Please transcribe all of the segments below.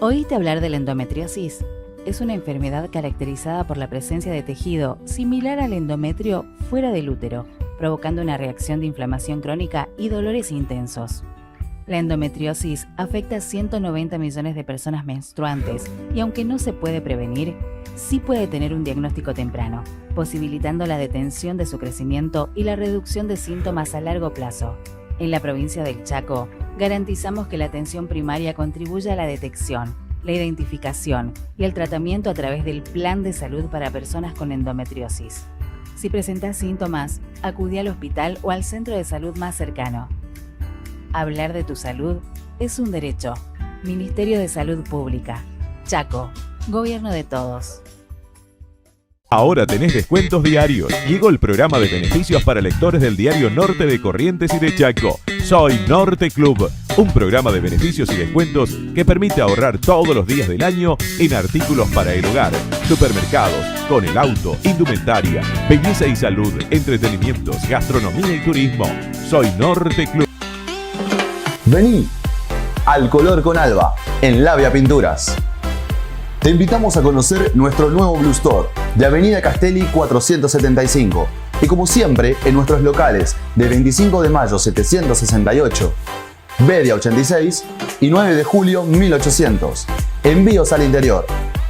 ¿Oíste hablar de la endometriosis? Es una enfermedad caracterizada por la presencia de tejido similar al endometrio fuera del útero, provocando una reacción de inflamación crónica y dolores intensos. La endometriosis afecta a 190 millones de personas menstruantes y aunque no se puede prevenir, sí puede tener un diagnóstico temprano, posibilitando la detención de su crecimiento y la reducción de síntomas a largo plazo. En la provincia del Chaco, garantizamos que la atención primaria contribuya a la detección, la identificación y el tratamiento a través del Plan de Salud para personas con endometriosis. Si presentás síntomas, acudí al hospital o al centro de salud más cercano. Hablar de tu salud es un derecho. Ministerio de Salud Pública. Chaco. Gobierno de todos. Ahora tenés descuentos diarios. Llegó el programa de beneficios para lectores del diario Norte de Corrientes y de Chaco. Soy Norte Club, un programa de beneficios y descuentos que permite ahorrar todos los días del año en artículos para el hogar, supermercados, con el auto, indumentaria, belleza y salud, entretenimientos, gastronomía y turismo. Soy Norte Club. Vení al color con Alba en Labia Pinturas. Te invitamos a conocer nuestro nuevo Blue Store de Avenida Castelli 475 y como siempre en nuestros locales de 25 de mayo 768, Bedia 86 y 9 de julio 1800. Envíos al interior.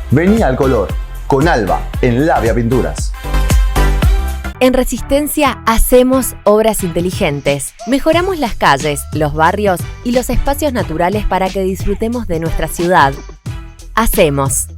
Vení al color con Alba en Labia Pinturas. En Resistencia hacemos obras inteligentes. Mejoramos las calles, los barrios y los espacios naturales para que disfrutemos de nuestra ciudad. Hacemos.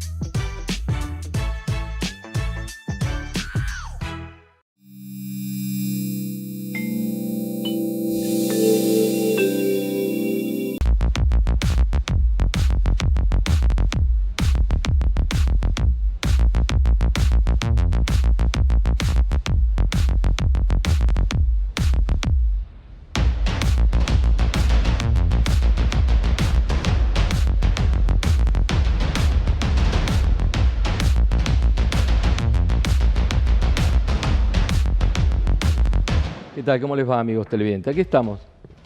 ¿Qué tal? ¿Cómo les va, amigos televidentes? Aquí estamos,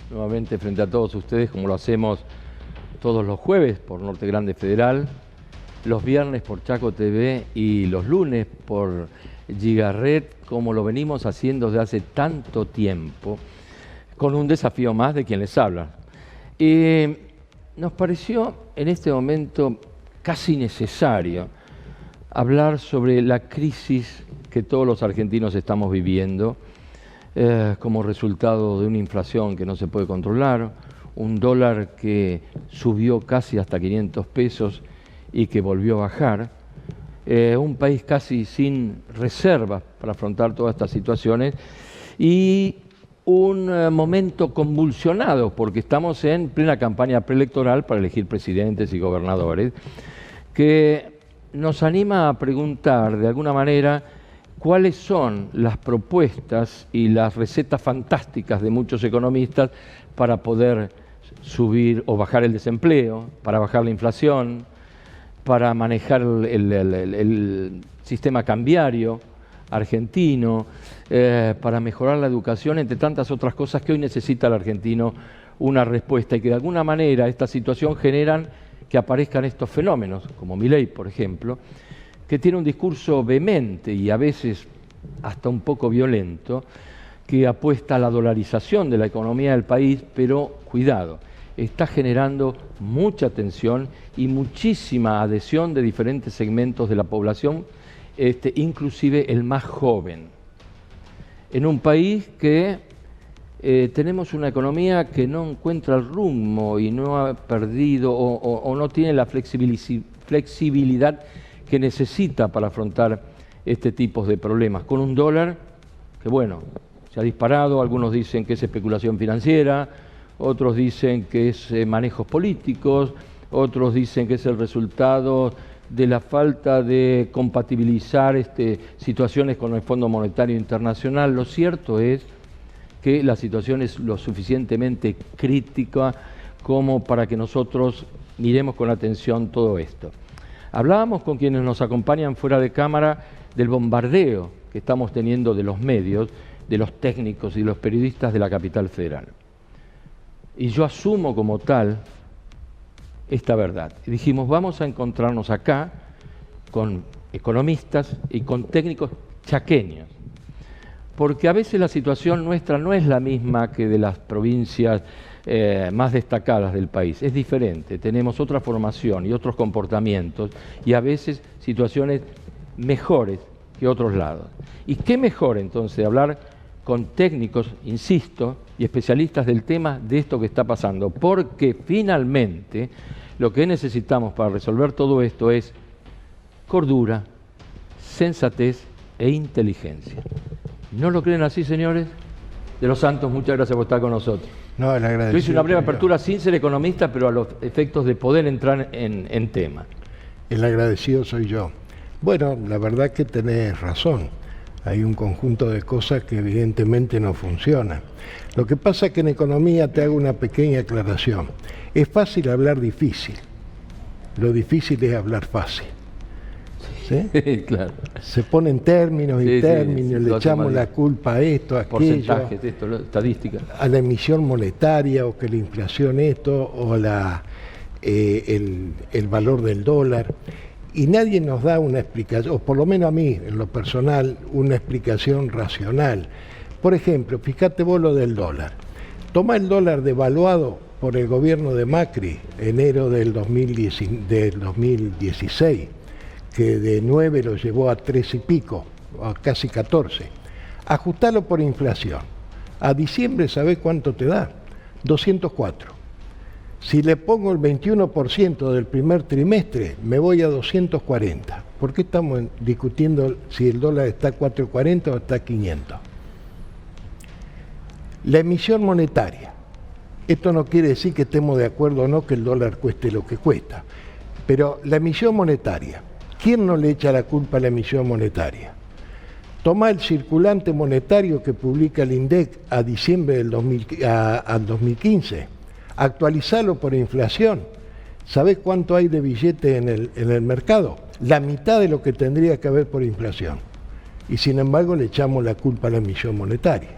nuevamente frente a todos ustedes, como lo hacemos todos los jueves por Norte Grande Federal, los viernes por Chaco TV y los lunes por Gigaret, como lo venimos haciendo desde hace tanto tiempo, con un desafío más de quien les habla. Nos pareció en este momento casi necesario hablar sobre la crisis que todos los argentinos estamos viviendo, como resultado de una inflación que no se puede controlar, un dólar que subió casi hasta 500 pesos y que volvió a bajar, un país casi sin reservas para afrontar todas estas situaciones y un momento convulsionado porque estamos en plena campaña preelectoral para elegir presidentes y gobernadores, que nos anima a preguntar de alguna manera cuáles son las propuestas y las recetas fantásticas de muchos economistas para poder subir o bajar el desempleo, para bajar la inflación, para manejar el sistema cambiario argentino, para mejorar la educación, entre tantas otras cosas que hoy necesita el argentino una respuesta y que de alguna manera esta situación generan que aparezcan estos fenómenos, como Milei, por ejemplo, que tiene un discurso vehemente y a veces hasta un poco violento, que apuesta a la dolarización de la economía del país, pero cuidado, está generando mucha tensión y muchísima adhesión de diferentes segmentos de la población, inclusive el más joven. En un país que tenemos una economía que no encuentra el rumbo y no ha perdido o no tiene la flexibilidad que necesita para afrontar este tipo de problemas. Con un dólar que, bueno, se ha disparado, algunos dicen que es especulación financiera, otros dicen que es manejos políticos, otros dicen que es el resultado de la falta de compatibilizar situaciones con el Fondo Monetario Internacional. Lo cierto es que la situación es lo suficientemente crítica como para que nosotros miremos con atención todo esto. Hablábamos con quienes nos acompañan fuera de cámara del bombardeo que estamos teniendo de los medios, de los técnicos y de los periodistas de la capital federal. Y yo asumo como tal esta verdad. Y dijimos, vamos a encontrarnos acá con economistas y con técnicos chaqueños, porque a veces la situación nuestra no es la misma que de las provincias más destacadas del país, es diferente, tenemos otra formación y otros comportamientos y a veces situaciones mejores que otros lados. ¿Y qué mejor entonces hablar con técnicos, insisto, y especialistas del tema de esto que está pasando? Porque finalmente lo que necesitamos para resolver todo esto es cordura, sensatez e inteligencia. ¿No lo creen así, señores? De los Santos, muchas gracias por estar con nosotros. No, el agradecido. Yo hice una breve apertura sin ser economista, pero a los efectos de poder entrar en tema. El agradecido soy yo. Bueno, la verdad que tenés razón. Hay un conjunto de cosas que evidentemente no funcionan. Lo que pasa es que en economía, te hago una pequeña aclaración. Es fácil hablar difícil. Lo difícil es hablar fácil. ¿Sí? Claro. Se ponen términos y términos, le echamos la más culpa a esto, a aquello, porcentajes, esto, estadísticas. a la emisión monetaria, o que la inflación esto, o el valor del dólar. Y nadie nos da una explicación, o por lo menos a mí, en lo personal, una explicación racional. Por ejemplo, fíjate vos lo del dólar. Toma el dólar devaluado por el gobierno de Macri, enero del 2016, que de 9 lo llevó a 3 y pico, a casi 14. Ajustalo por inflación. A diciembre, ¿sabés cuánto te da? 204. Si le pongo el 21% del primer trimestre, me voy a 240. ¿Por qué estamos discutiendo si el dólar está a 4.40 o está a 500? La emisión monetaria. Esto no quiere decir que estemos de acuerdo o no que el dólar cueste lo que cuesta, pero la emisión monetaria. ¿Quién no le echa la culpa a la emisión monetaria? Toma el circulante monetario que publica el INDEC a diciembre del 2015, actualizalo por inflación. ¿Sabés cuánto hay de billete en el mercado? La mitad de lo que tendría que haber por inflación. Y sin embargo le echamos la culpa a la emisión monetaria.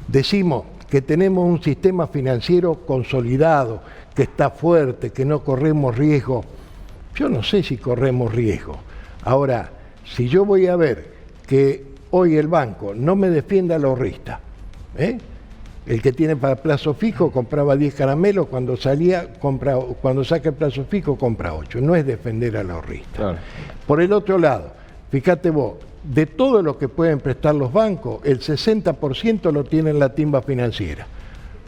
Decimos que tenemos un sistema financiero consolidado, que está fuerte, que no corremos riesgo. Yo no sé si corremos riesgo. Ahora, si yo voy a ver que hoy el banco no me defiende al ahorrista, el que tiene para plazo fijo compraba 10 caramelos, cuando saca el plazo fijo compra 8. No es defender al ahorrista. Claro. Por el otro lado, fíjate vos, de todo lo que pueden prestar los bancos, el 60% lo tiene en la timba financiera.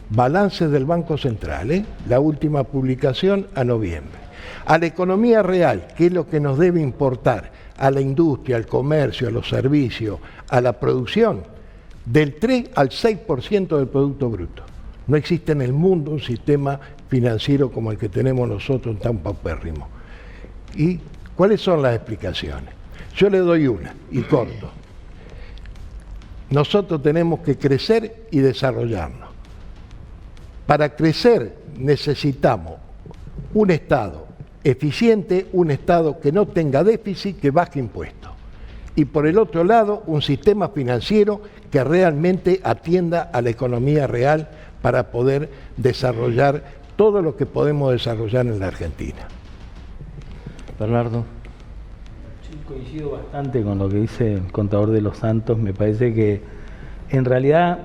Balances del Banco Central, la última publicación a noviembre. A la economía real, que es lo que nos debe importar, a la industria, al comercio, a los servicios, a la producción, del 3 al 6% del Producto Bruto. No existe en el mundo un sistema financiero como el que tenemos nosotros tan paupérrimo. ¿Y cuáles son las explicaciones? Yo le doy una, y corto. Nosotros tenemos que crecer y desarrollarnos. Para crecer necesitamos un Estado eficiente, un Estado que no tenga déficit, que baje impuestos. Y por el otro lado, un sistema financiero que realmente atienda a la economía real para poder desarrollar todo lo que podemos desarrollar en la Argentina. Bernardo. Sí, coincido bastante con lo que dice el contador de los Santos. Me parece que en realidad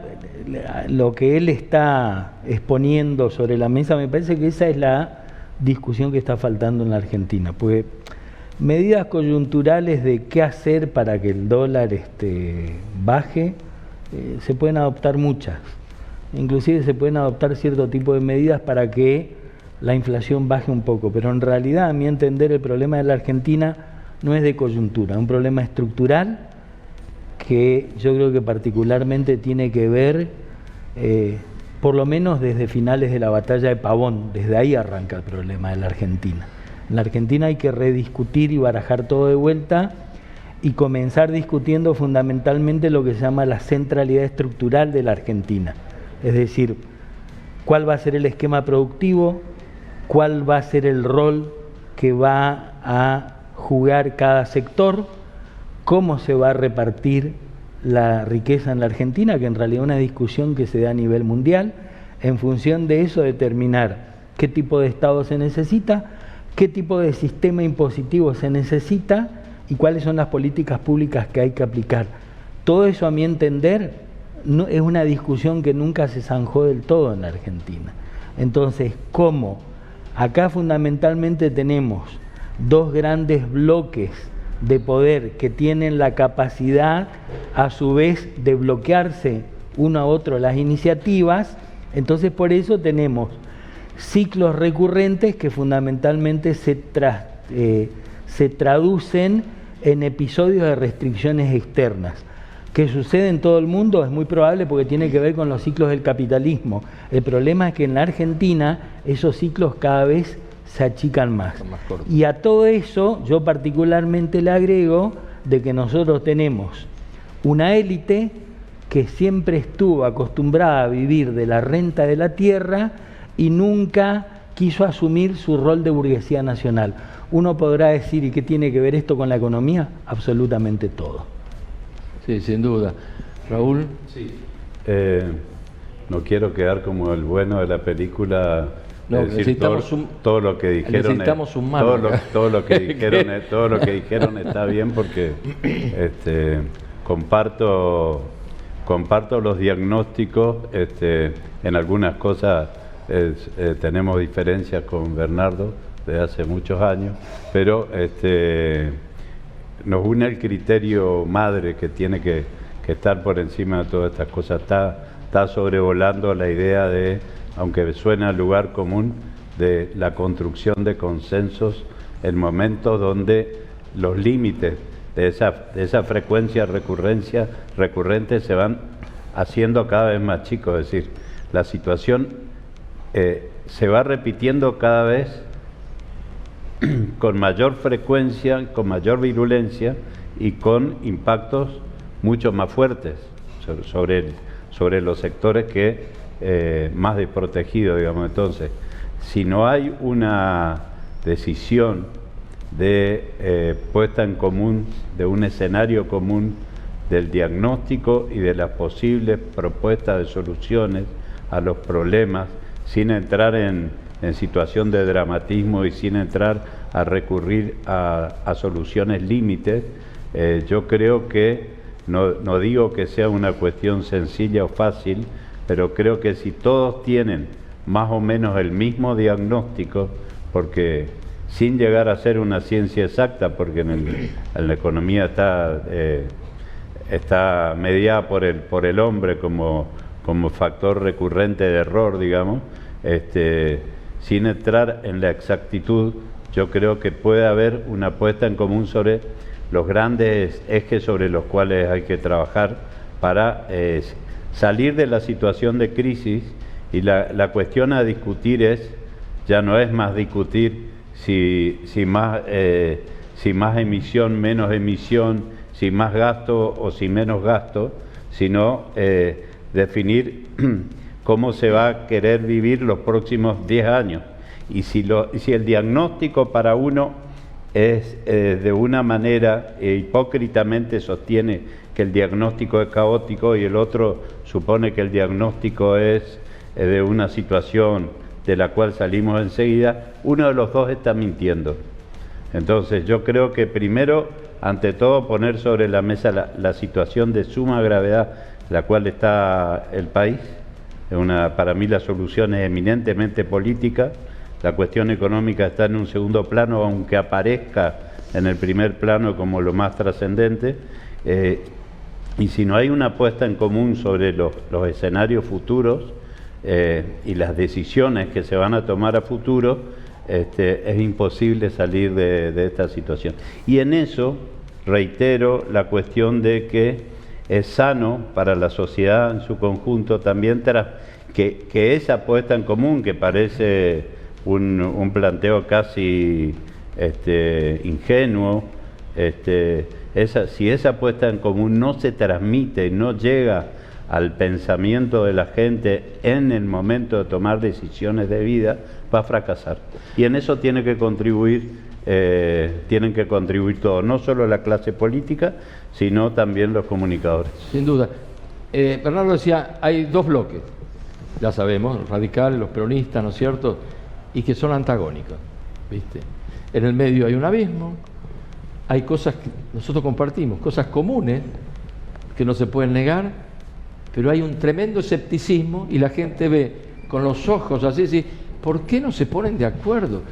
lo que él está exponiendo sobre la mesa, me parece que esa es la discusión que está faltando en la Argentina, porque medidas coyunturales de qué hacer para que el dólar baje, se pueden adoptar muchas. Inclusive se pueden adoptar cierto tipo de medidas para que la inflación baje un poco, pero en realidad, a mi entender, el problema de la Argentina no es de coyuntura, es un problema estructural que yo creo que particularmente tiene que ver, por lo menos desde finales de la batalla de Pavón, desde ahí arranca el problema de la Argentina. En la Argentina hay que rediscutir y barajar todo de vuelta y comenzar discutiendo fundamentalmente lo que se llama la centralidad estructural de la Argentina. Es decir, cuál va a ser el esquema productivo, cuál va a ser el rol que va a jugar cada sector, cómo se va a repartir la riqueza en la Argentina, que en realidad es una discusión que se da a nivel mundial. En función de eso, determinar qué tipo de Estado se necesita, qué tipo de sistema impositivo se necesita y cuáles son las políticas públicas que hay que aplicar. Todo eso, a mi entender, no, es una discusión que nunca se zanjó del todo en la Argentina. Entonces, ¿cómo? Acá fundamentalmente tenemos dos grandes bloques de poder que tienen la capacidad, a su vez, de bloquearse uno a otro las iniciativas. Entonces, por eso tenemos ciclos recurrentes que fundamentalmente se traducen en episodios de restricciones externas. ¿Qué sucede en todo el mundo? Es muy probable porque tiene que ver con los ciclos del capitalismo. El problema es que en la Argentina esos ciclos cada vez se achican más. Y a todo eso yo particularmente le agrego de que nosotros tenemos una élite que siempre estuvo acostumbrada a vivir de la renta de la tierra y nunca quiso asumir su rol de burguesía nacional. Uno podrá decir, ¿y qué tiene que ver esto con la economía? Absolutamente todo. Sí, sin duda. Raúl. Sí. No quiero quedar como el bueno de la película. No, decir todo lo que dijeron. Necesitamos un marco. Todo lo que dijeron está bien porque comparto los diagnósticos. En algunas cosas tenemos diferencias con Bernardo de hace muchos años, pero nos une el criterio madre que tiene que estar por encima de todas estas cosas. Está sobrevolando la idea de, aunque suena al lugar común, de la construcción de consensos en momentos donde los límites de esa frecuencia recurrente se van haciendo cada vez más chicos. Es decir, la situación se va repitiendo cada vez con mayor frecuencia, con mayor virulencia y con impactos mucho más fuertes sobre los sectores que más desprotegidos, digamos. Entonces, si no hay una decisión de puesta en común, de un escenario común del diagnóstico y de las posibles propuestas de soluciones a los problemas, sin entrar en situación de dramatismo y sin entrar a recurrir a soluciones límites, yo creo que, no digo que sea una cuestión sencilla o fácil, pero creo que si todos tienen más o menos el mismo diagnóstico, porque sin llegar a ser una ciencia exacta, porque en la economía está mediada por el hombre como factor recurrente de error, digamos, sin entrar en la exactitud, yo creo que puede haber una puesta en común sobre los grandes ejes sobre los cuales hay que trabajar para salir de la situación de crisis. Y la cuestión a discutir ya no es más discutir si más emisión, menos emisión, si más gasto o si menos gasto, sino definir cómo se va a querer vivir los próximos 10 años. Y si el diagnóstico para uno es de una manera hipócritamente sostiene que el diagnóstico es caótico y el otro supone que el diagnóstico es de una situación de la cual salimos enseguida, uno de los dos está mintiendo. Entonces yo creo que primero, ante todo, poner sobre la mesa la situación de suma gravedad en la cual está el país. Para mí la solución es eminentemente política. La cuestión económica está en un segundo plano, aunque aparezca en el primer plano como lo más trascendente. Y si no hay una puesta en común sobre los escenarios futuros y las decisiones que se van a tomar a futuro, es imposible salir de esta situación. Y en eso reitero la cuestión de que es sano para la sociedad en su conjunto también que esa puesta en común, que parece un planteo casi ingenuo, si esa puesta en común no se transmite, no llega al pensamiento de la gente en el momento de tomar decisiones de vida, va a fracasar. Y en eso tienen que contribuir todos, no solo la clase política, sino también los comunicadores. Sin duda. Bernardo decía, hay dos bloques, ya sabemos, los radicales, los peronistas, ¿no es cierto? y que son antagónicos, ¿viste? En el medio hay un abismo, hay cosas que nosotros compartimos, cosas comunes que no se pueden negar, pero hay un tremendo escepticismo y la gente ve con los ojos así, ¿por qué no se ponen de acuerdo?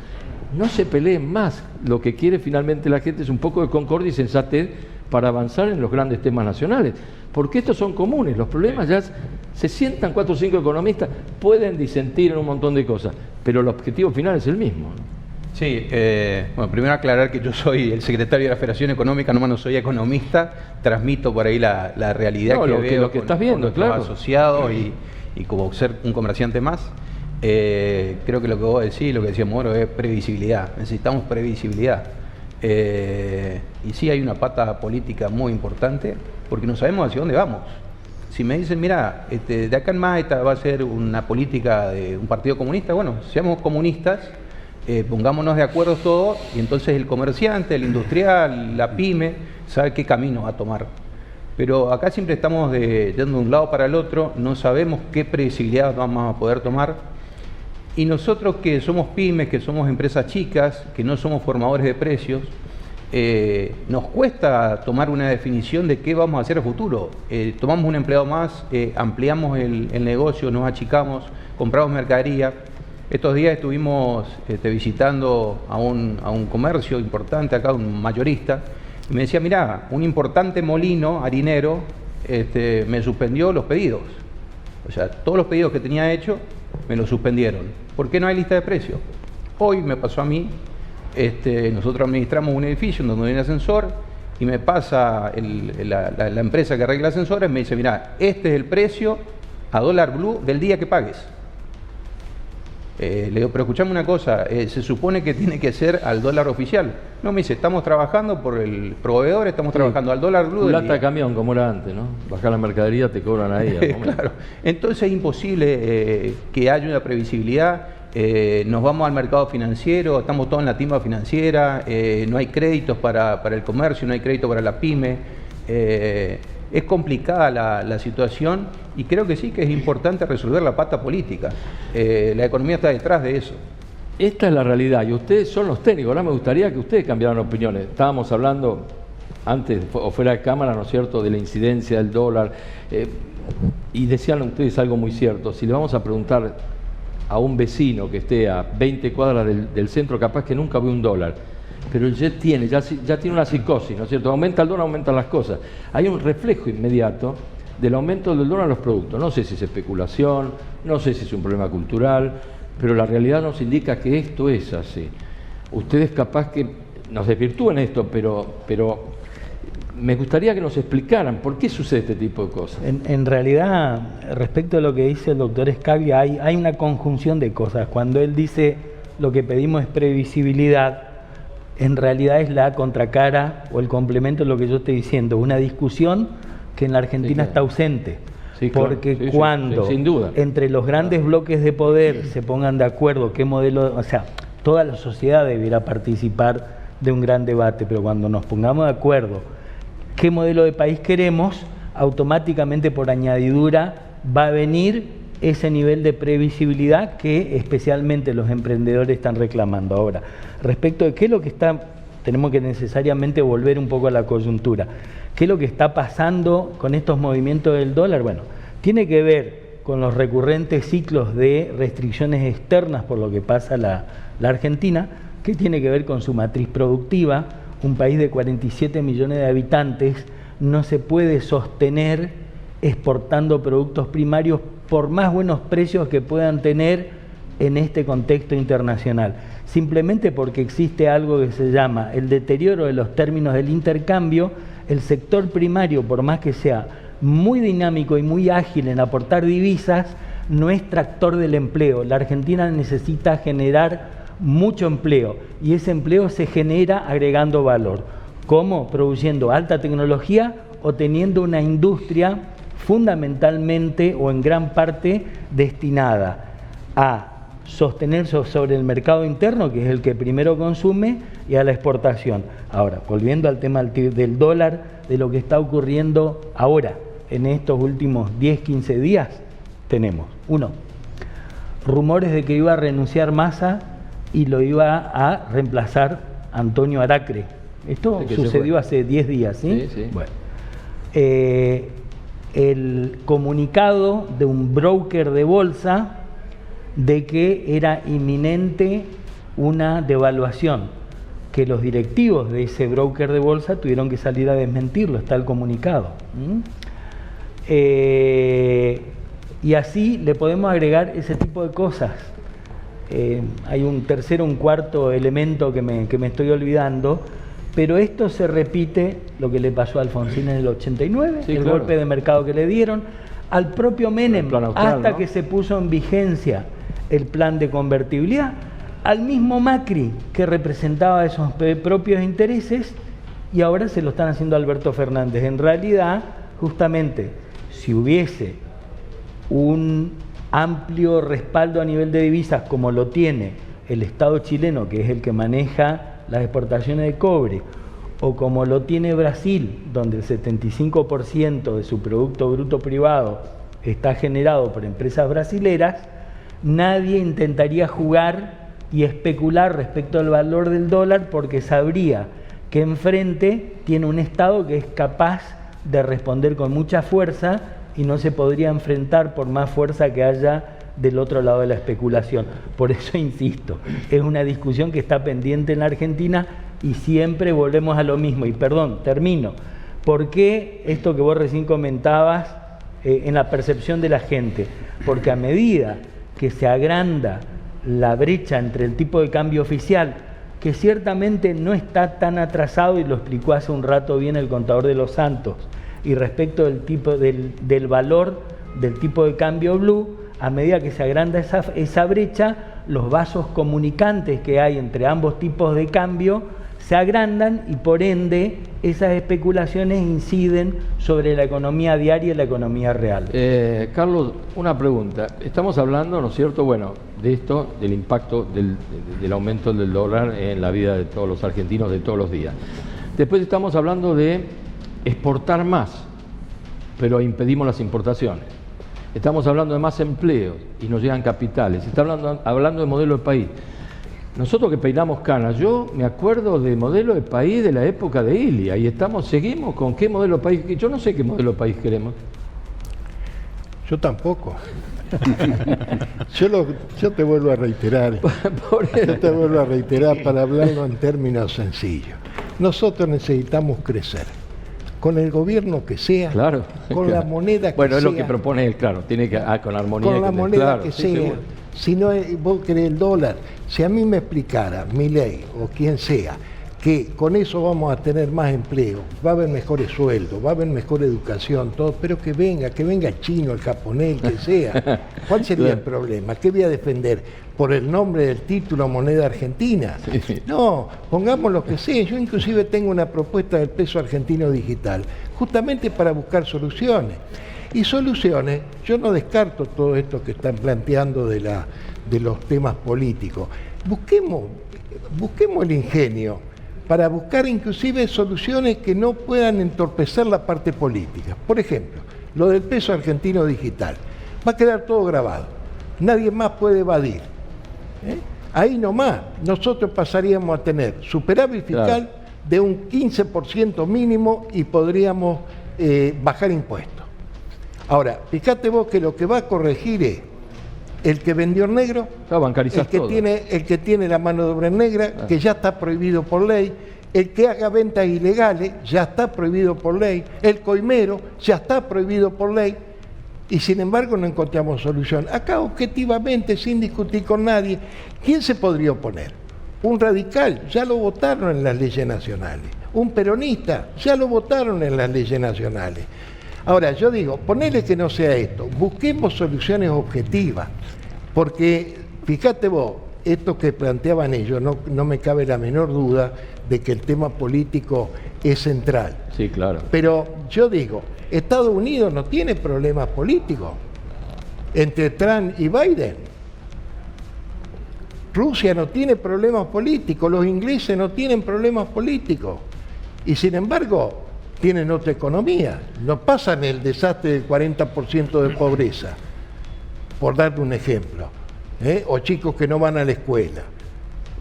No se peleen más. Lo que quiere finalmente la gente es un poco de concordia y sensatez para avanzar en los grandes temas nacionales, porque estos son comunes, los problemas ya se sientan 4 o 5 economistas, pueden disentir en un montón de cosas, pero el objetivo final es el mismo, ¿no? Sí, bueno, primero aclarar que yo soy el secretario de la Federación Económica, no soy economista, transmito por ahí la realidad no, que veo lo que estás viendo, con nuestros claro, asociados y como ser un comerciante más. Creo que lo que vos decís, lo que decía Moro, es previsibilidad, necesitamos previsibilidad. Y sí hay una pata política muy importante, porque no sabemos hacia dónde vamos. Si me dicen, mira, de acá en más esta va a ser una política de un partido comunista, bueno, seamos comunistas, pongámonos de acuerdo todos, y entonces el comerciante, el industrial, la pyme, sabe qué camino va a tomar. Pero acá siempre estamos yendo de un lado para el otro, no sabemos qué previsibilidad vamos a poder tomar. Y nosotros que somos pymes, que somos empresas chicas, que no somos formadores de precios, nos cuesta tomar una definición de qué vamos a hacer a futuro. Tomamos un empleado más, ampliamos el negocio, nos achicamos, compramos mercadería. Estos días estuvimos visitando a un comercio importante acá, un mayorista, y me decía, mirá, un importante molino harinero me suspendió los pedidos. O sea, todos los pedidos que tenía hecho me los suspendieron. ¿Por qué no hay lista de precios? Hoy me pasó a mí, nosotros administramos un edificio donde hay un ascensor y me pasa la empresa que arregla ascensores, me dice, mirá, este es el precio a dólar blue del día que pagues. Le digo, pero escuchame una cosa, se supone que tiene que ser al dólar oficial. No, me dice, estamos trabajando por el proveedor, estamos trabajando al dólar blue. Plata de camión, como era antes, ¿no? Bajar la mercadería, te cobran ahí. Claro. Entonces es imposible que haya una previsibilidad. Nos vamos al mercado financiero, estamos todos en la timba financiera, no hay créditos para el comercio, no hay crédito para la pyme. Es complicada la situación y creo que sí que es importante resolver la pata política. La economía está detrás de eso. Esta es la realidad y ustedes son los técnicos. Ahora me gustaría que ustedes cambiaran opiniones. Estábamos hablando antes o fuera de cámara, ¿no es cierto?, de la incidencia del dólar y decían ustedes algo muy cierto. Si le vamos a preguntar a un vecino que esté a 20 cuadras del centro, capaz que nunca ve un dólar, pero ya tiene una psicosis, ¿no es cierto? Aumenta el dólar, aumentan las cosas. Hay un reflejo inmediato del aumento del dólar en los productos. No sé si es especulación, no sé si es un problema cultural, pero la realidad nos indica que esto es así. Ustedes capaz que nos desvirtúen esto, pero me gustaría que nos explicaran por qué sucede este tipo de cosas. En realidad, respecto a lo que dice el doctor Scaglia, hay una conjunción de cosas. Cuando él dice lo que pedimos es previsibilidad, en realidad es la contracara o el complemento de lo que yo estoy diciendo, una discusión que en la Argentina está ausente. Sí, porque claro, cuando sin duda, entre los grandes bloques de poder se pongan de acuerdo qué modelo, o sea, toda la sociedad debiera participar de un gran debate, pero cuando nos pongamos de acuerdo qué modelo de país queremos, automáticamente por añadidura va a venir ese nivel de previsibilidad que especialmente los emprendedores están reclamando. Ahora, respecto de qué es lo que está, tenemos que necesariamente volver un poco a la coyuntura. ¿Qué es lo que está pasando con estos movimientos del dólar? Bueno, tiene que ver con los recurrentes ciclos de restricciones externas por lo que pasa la Argentina, que tiene que ver con su matriz productiva. Un país de 47 millones de habitantes no se puede sostener exportando productos primarios por más buenos precios que puedan tener en este contexto internacional, simplemente porque existe algo que se llama el deterioro de los términos del intercambio. El sector primario, por más que sea muy dinámico y muy ágil en aportar divisas, no es tractor del empleo. La Argentina necesita generar mucho empleo y ese empleo se genera agregando valor. ¿Cómo? Produciendo alta tecnología o teniendo una industria fundamentalmente o en gran parte destinada a sostenerse sobre el mercado interno, que es el que primero consume, y a la exportación. Ahora, volviendo al tema del dólar, de lo que está ocurriendo ahora, en estos últimos 10, 15 días, tenemos, uno, rumores de que iba a renunciar Massa y lo iba a reemplazar Antonio Aracre. Esto sucedió hace 10 días, ¿sí? Sí. Bueno. El comunicado de un broker de bolsa de que era inminente una devaluación, que los directivos de ese broker de bolsa tuvieron que salir a desmentirlo, está el comunicado. Y así le podemos agregar ese tipo de cosas. Hay un tercero, un cuarto elemento que me estoy olvidando, pero esto se repite, lo que le pasó a Alfonsín en el 89, el golpe de mercado que le dieron, al propio Menem, hasta que se puso en vigencia el plan de convertibilidad, al mismo Macri que representaba esos propios intereses, y ahora se lo están haciendo a Alberto Fernández. En realidad, justamente, si hubiese un amplio respaldo a nivel de divisas como lo tiene el Estado chileno, que es el que maneja las exportaciones de cobre, o como lo tiene Brasil, donde el 75% de su Producto Bruto Privado está generado por empresas brasileras, nadie intentaría jugar y especular respecto al valor del dólar, porque sabría que enfrente tiene un Estado que es capaz de responder con mucha fuerza y no se podría enfrentar por más fuerza que haya del otro lado de la especulación. Por eso insisto, es una discusión que está pendiente en la Argentina y siempre volvemos a lo mismo. Y perdón, termino. ¿Por qué esto que vos recién comentabas en la percepción de la gente? Porque a medida que se agranda la brecha entre el tipo de cambio oficial, que ciertamente no está tan atrasado, y lo explicó hace un rato bien el contador de los Santos, y respecto del tipo del valor del tipo de cambio blue, a medida que se agranda esa brecha, los vasos comunicantes que hay entre ambos tipos de cambio se agrandan, y por ende esas especulaciones inciden sobre la economía diaria y la economía real. Carlos, una pregunta. Estamos hablando, ¿no es cierto?, bueno, de esto, del impacto del aumento del dólar en la vida de todos los argentinos de todos los días. Después estamos hablando de exportar más, pero impedimos las importaciones. Estamos hablando de más empleos y nos llegan capitales. Está hablando de modelo de país. Nosotros que peinamos canas, yo me acuerdo de modelo de país de la época de Ilia, y seguimos con qué modelo de país. Yo no sé qué modelo de país queremos. Yo tampoco. Yo te vuelvo a reiterar. Yo te vuelvo a reiterar para hablarlo en términos sencillos. Nosotros necesitamos crecer. Con el gobierno que sea, claro, con la moneda que sea. Bueno, es lo que propone él, claro, tiene que con armonía. Con la moneda claro, que sí, sea. seguro. Si no, vos querés el dólar. Si a mí me explicara Milei o quien sea que con eso vamos a tener más empleo, va a haber mejores sueldos, va a haber mejor educación, todo, pero que venga el chino, el japonés, el que sea. ¿Cuál sería el problema? ¿Qué voy a defender? ¿Por el nombre del título moneda argentina? Sí. No, pongamos lo que sea. Yo inclusive tengo una propuesta del peso argentino digital, justamente para buscar soluciones. Y soluciones, yo no descarto todo esto que están planteando de los temas políticos. Busquemos el ingenio para buscar inclusive soluciones que no puedan entorpecer la parte política. Por ejemplo, lo del peso argentino digital. Va a quedar todo grabado. Nadie más puede evadir. Ahí nomás nosotros pasaríamos a tener superávit fiscal de un 15% mínimo y podríamos bajar impuestos. Ahora, fíjate vos que lo que va a corregir es el que vendió en negro, el que tiene la mano de obra en negra, que ya está prohibido por ley, el que haga ventas ilegales, ya está prohibido por ley, el coimero, ya está prohibido por ley, y sin embargo no encontramos solución. Acá objetivamente, sin discutir con nadie, ¿quién se podría oponer? Un radical, ya lo votaron en las leyes nacionales. Un peronista, ya lo votaron en las leyes nacionales. Ahora, yo digo, ponele que no sea esto, busquemos soluciones objetivas, porque fíjate vos, esto que planteaban ellos, no me cabe la menor duda de que el tema político es central. Sí, claro. Pero yo digo, Estados Unidos no tiene problemas políticos entre Trump y Biden. Rusia no tiene problemas políticos, los ingleses no tienen problemas políticos. Y sin embargo, tienen otra economía, no pasan el desastre del 40% de pobreza, por darte un ejemplo. o chicos que no van a la escuela,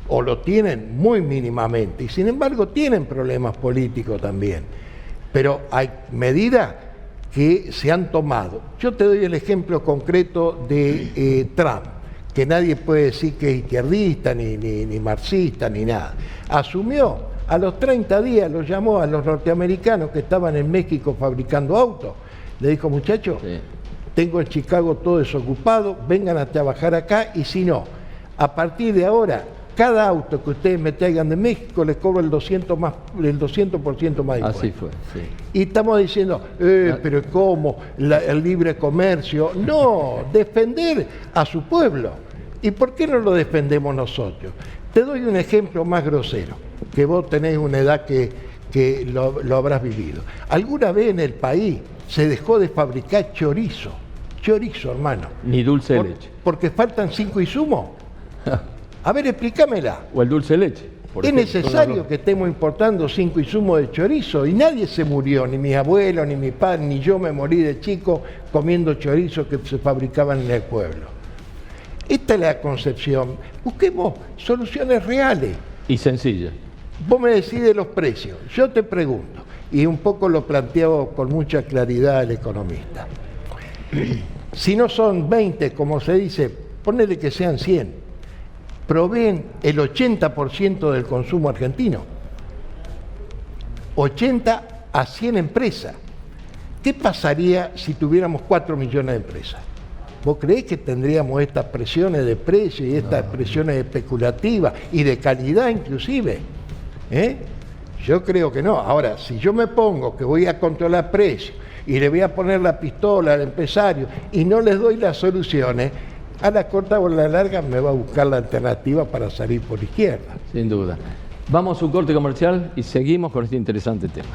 o lo tienen muy mínimamente, y sin embargo tienen problemas políticos también. Pero hay medidas que se han tomado. Yo te doy el ejemplo concreto de Trump, que nadie puede decir que es izquierdista, ni marxista, ni nada. Asumió, a los 30 días los llamó a los norteamericanos que estaban en México fabricando autos. Le dijo, muchachos, tengo en Chicago todo desocupado, vengan a trabajar acá, y si no, a partir de ahora, cada auto que ustedes me traigan de México les cobro el 200% más de impuestos. Así fue, sí. Y estamos diciendo, pero ¿cómo? El libre comercio. No, defender a su pueblo. ¿Y por qué no lo defendemos nosotros? Te doy un ejemplo más grosero, que vos tenés una edad que lo habrás vivido. ¿Alguna vez en el país se dejó de fabricar chorizo? Chorizo, hermano. Ni dulce de leche. Porque faltan 5 insumos. A ver, explícamela. O el dulce de leche. Es necesario que estemos importando 5 insumos de chorizo, y nadie se murió, ni mis abuelos, ni mi padre, ni yo me morí de chico comiendo chorizo que se fabricaban en el pueblo. Esta es la concepción. Busquemos soluciones reales. Y sencillas. Vos me decís de los precios. Yo te pregunto, y un poco lo planteaba con mucha claridad el economista. Si no son 20, como se dice, ponele que sean 100. Proveen el 80% del consumo argentino. 80 a 100 empresas. ¿Qué pasaría si tuviéramos 4 millones de empresas? ¿Vos creés que tendríamos estas presiones de precio y estas presiones especulativas y de calidad inclusive? Yo creo que no. Ahora, si yo me pongo que voy a controlar precios y le voy a poner la pistola al empresario y no les doy las soluciones, a la corta o a la larga me va a buscar la alternativa para salir por izquierda. Sin duda. Vamos a un corte comercial y seguimos con este interesante tema.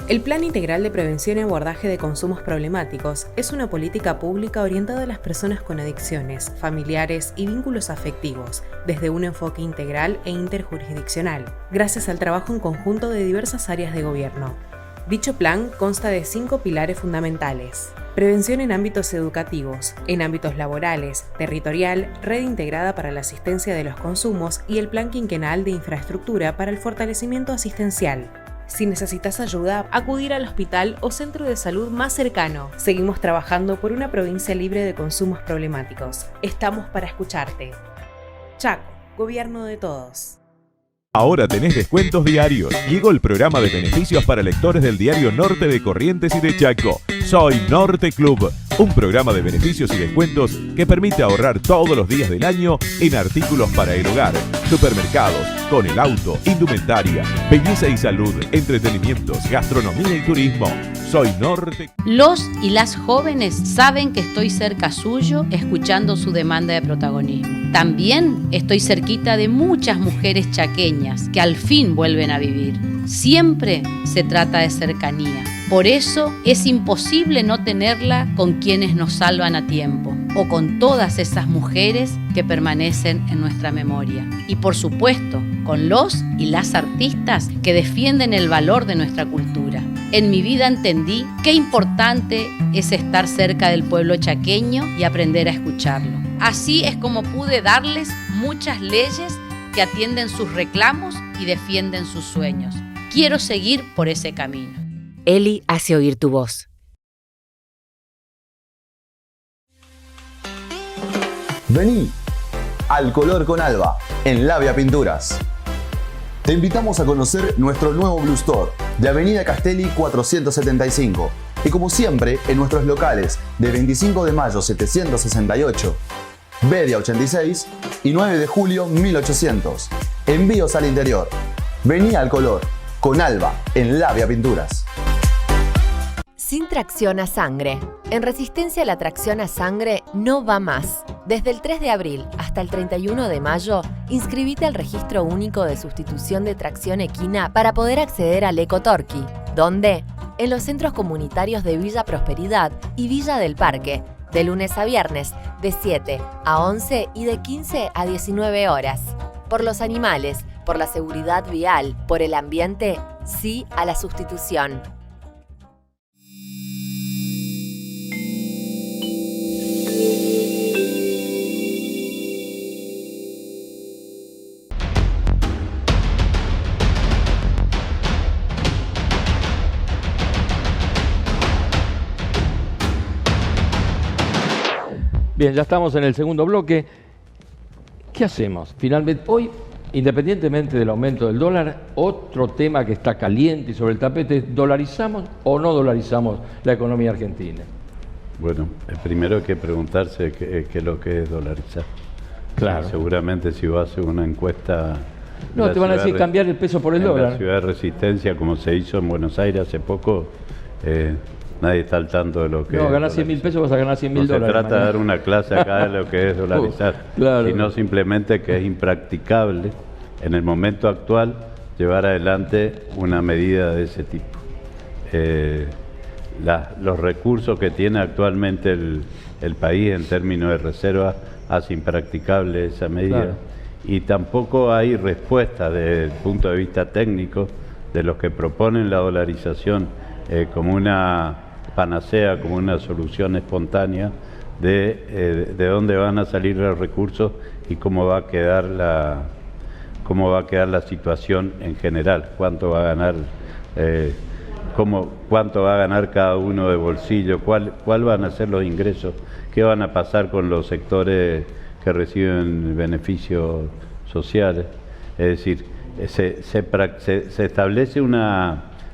El Plan Integral de Prevención y Abordaje de Consumos Problemáticos es una política pública orientada a las personas con adicciones, familiares y vínculos afectivos, desde un enfoque integral e interjurisdiccional, gracias al trabajo en conjunto de diversas áreas de gobierno. Dicho plan consta de 5 pilares fundamentales: prevención en ámbitos educativos, en ámbitos laborales, territorial, red integrada para la asistencia de los consumos y el plan quinquenal de infraestructura para el fortalecimiento asistencial. Si necesitas ayuda, acudir al hospital o centro de salud más cercano. Seguimos trabajando por una provincia libre de consumos problemáticos. Estamos para escucharte. Chaco, gobierno de todos. Ahora tenés descuentos diarios. Llegó el programa de beneficios para lectores del diario Norte de Corrientes y de Chaco. Soy Norte Club, un programa de beneficios y descuentos que permite ahorrar todos los días del año en artículos para el hogar, supermercados, con el auto, indumentaria, belleza y salud, entretenimientos, gastronomía y turismo. Soy Norte. Los y las jóvenes saben que estoy cerca suyo, escuchando su demanda de protagonismo. También estoy cerquita de muchas mujeres chaqueñas que al fin vuelven a vivir. Siempre se trata de cercanía. Por eso es imposible no tenerla con quienes nos salvan a tiempo o con todas esas mujeres que permanecen en nuestra memoria. Y por supuesto, con los y las artistas que defienden el valor de nuestra cultura. En mi vida entendí qué importante es estar cerca del pueblo chaqueño y aprender a escucharlo. Así es como pude darles muchas leyes que atienden sus reclamos y defienden sus sueños. Quiero seguir por ese camino. Eli hace oír tu voz. Vení al color con Alba en Labia Pinturas. Te invitamos a conocer nuestro nuevo Blue Store de Avenida Castelli 475 y como siempre en nuestros locales de 25 de mayo 768, Bedia 86 y 9 de julio 1800. Envíos al interior. Vení al color con Alba en Labia Pinturas. Sin tracción a sangre. En Resistencia la tracción a sangre no va más. Desde el 3 de abril hasta el 31 de mayo, inscribite al Registro Único de Sustitución de Tracción Equina para poder acceder al Ecotorqui, ¿Dónde? En los centros comunitarios de Villa Prosperidad y Villa del Parque, de lunes a viernes, de 7 a 11 y de 15 a 19 horas. Por los animales, por la seguridad vial, por el ambiente, sí a la sustitución. Bien, ya estamos en el segundo bloque. ¿Qué hacemos? Finalmente, hoy, independientemente del aumento del dólar, otro tema que está caliente y sobre el tapete es: ¿dolarizamos o no dolarizamos la economía argentina? Bueno, primero hay que preguntarse qué es lo que es dolarizar. Claro. Seguramente si vos haces una encuesta... No, te van a decir cambiar el peso por el dólar. En la ciudad de Resistencia, como se hizo en Buenos Aires hace poco, nadie está al tanto de lo que no, ganás 100.000 pesos, vas a ganar 100.000 dólares. No se trata de dar una clase acá de lo que es dolarizar, claro, sino simplemente que es impracticable en el momento actual llevar adelante una medida de ese tipo. Los recursos que tiene actualmente el país en términos de reserva hace impracticable esa medida. Claro. Y tampoco hay respuesta desde el punto de vista técnico de los que proponen la dolarización como una panacea, como una solución espontánea de dónde van a salir los recursos y cómo va a quedar la situación en general, cuánto va a ganar, cuánto va a ganar cada uno de bolsillo, cuál van a ser los ingresos, qué van a pasar con los sectores que reciben beneficios sociales. Es decir, se establece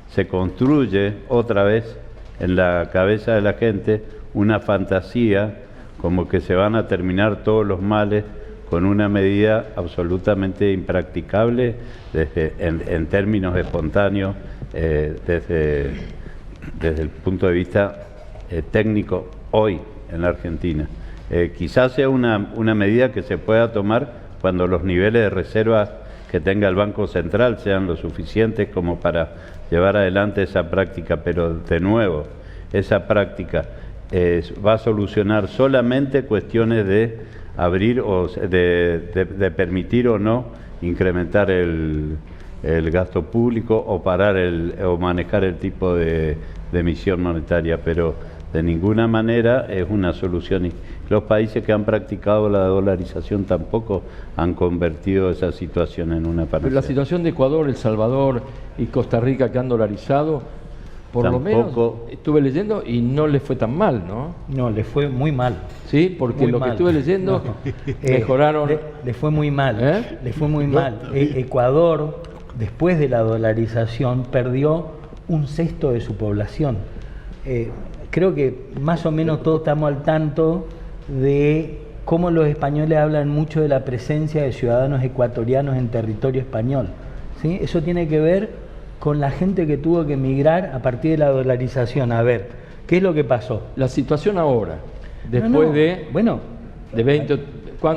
se construye otra vez en la cabeza de la gente una fantasía como que se van a terminar todos los males con una medida absolutamente impracticable en términos espontáneos desde el punto de vista técnico hoy en la Argentina. Quizás sea una medida que se pueda tomar cuando los niveles de reserva que tenga el Banco Central sean lo suficientes como para llevar adelante esa práctica, pero de nuevo, esa práctica va a solucionar solamente cuestiones de abrir o de permitir o no incrementar el gasto público o parar o manejar el tipo de emisión monetaria, pero de ninguna manera es una solución. Los países que han practicado la dolarización tampoco han convertido esa situación en una panacea. Pero la situación de Ecuador, El Salvador y Costa Rica, que han dolarizado, por lo menos estuve leyendo y no les fue tan mal, ¿no? No, les fue muy mal. Sí, porque muy lo mal. Que estuve leyendo mejoraron. Les fue muy mal. Les fue muy mal. Ecuador, después de la dolarización, perdió 1/6 de su población. Creo que más o menos todos estamos al tanto de cómo los españoles hablan mucho de la presencia de ciudadanos ecuatorianos en territorio español, ¿sí? Eso tiene que ver con la gente que tuvo que emigrar a partir de la dolarización. A ver, ¿qué es lo que pasó? La situación ahora, después de 20,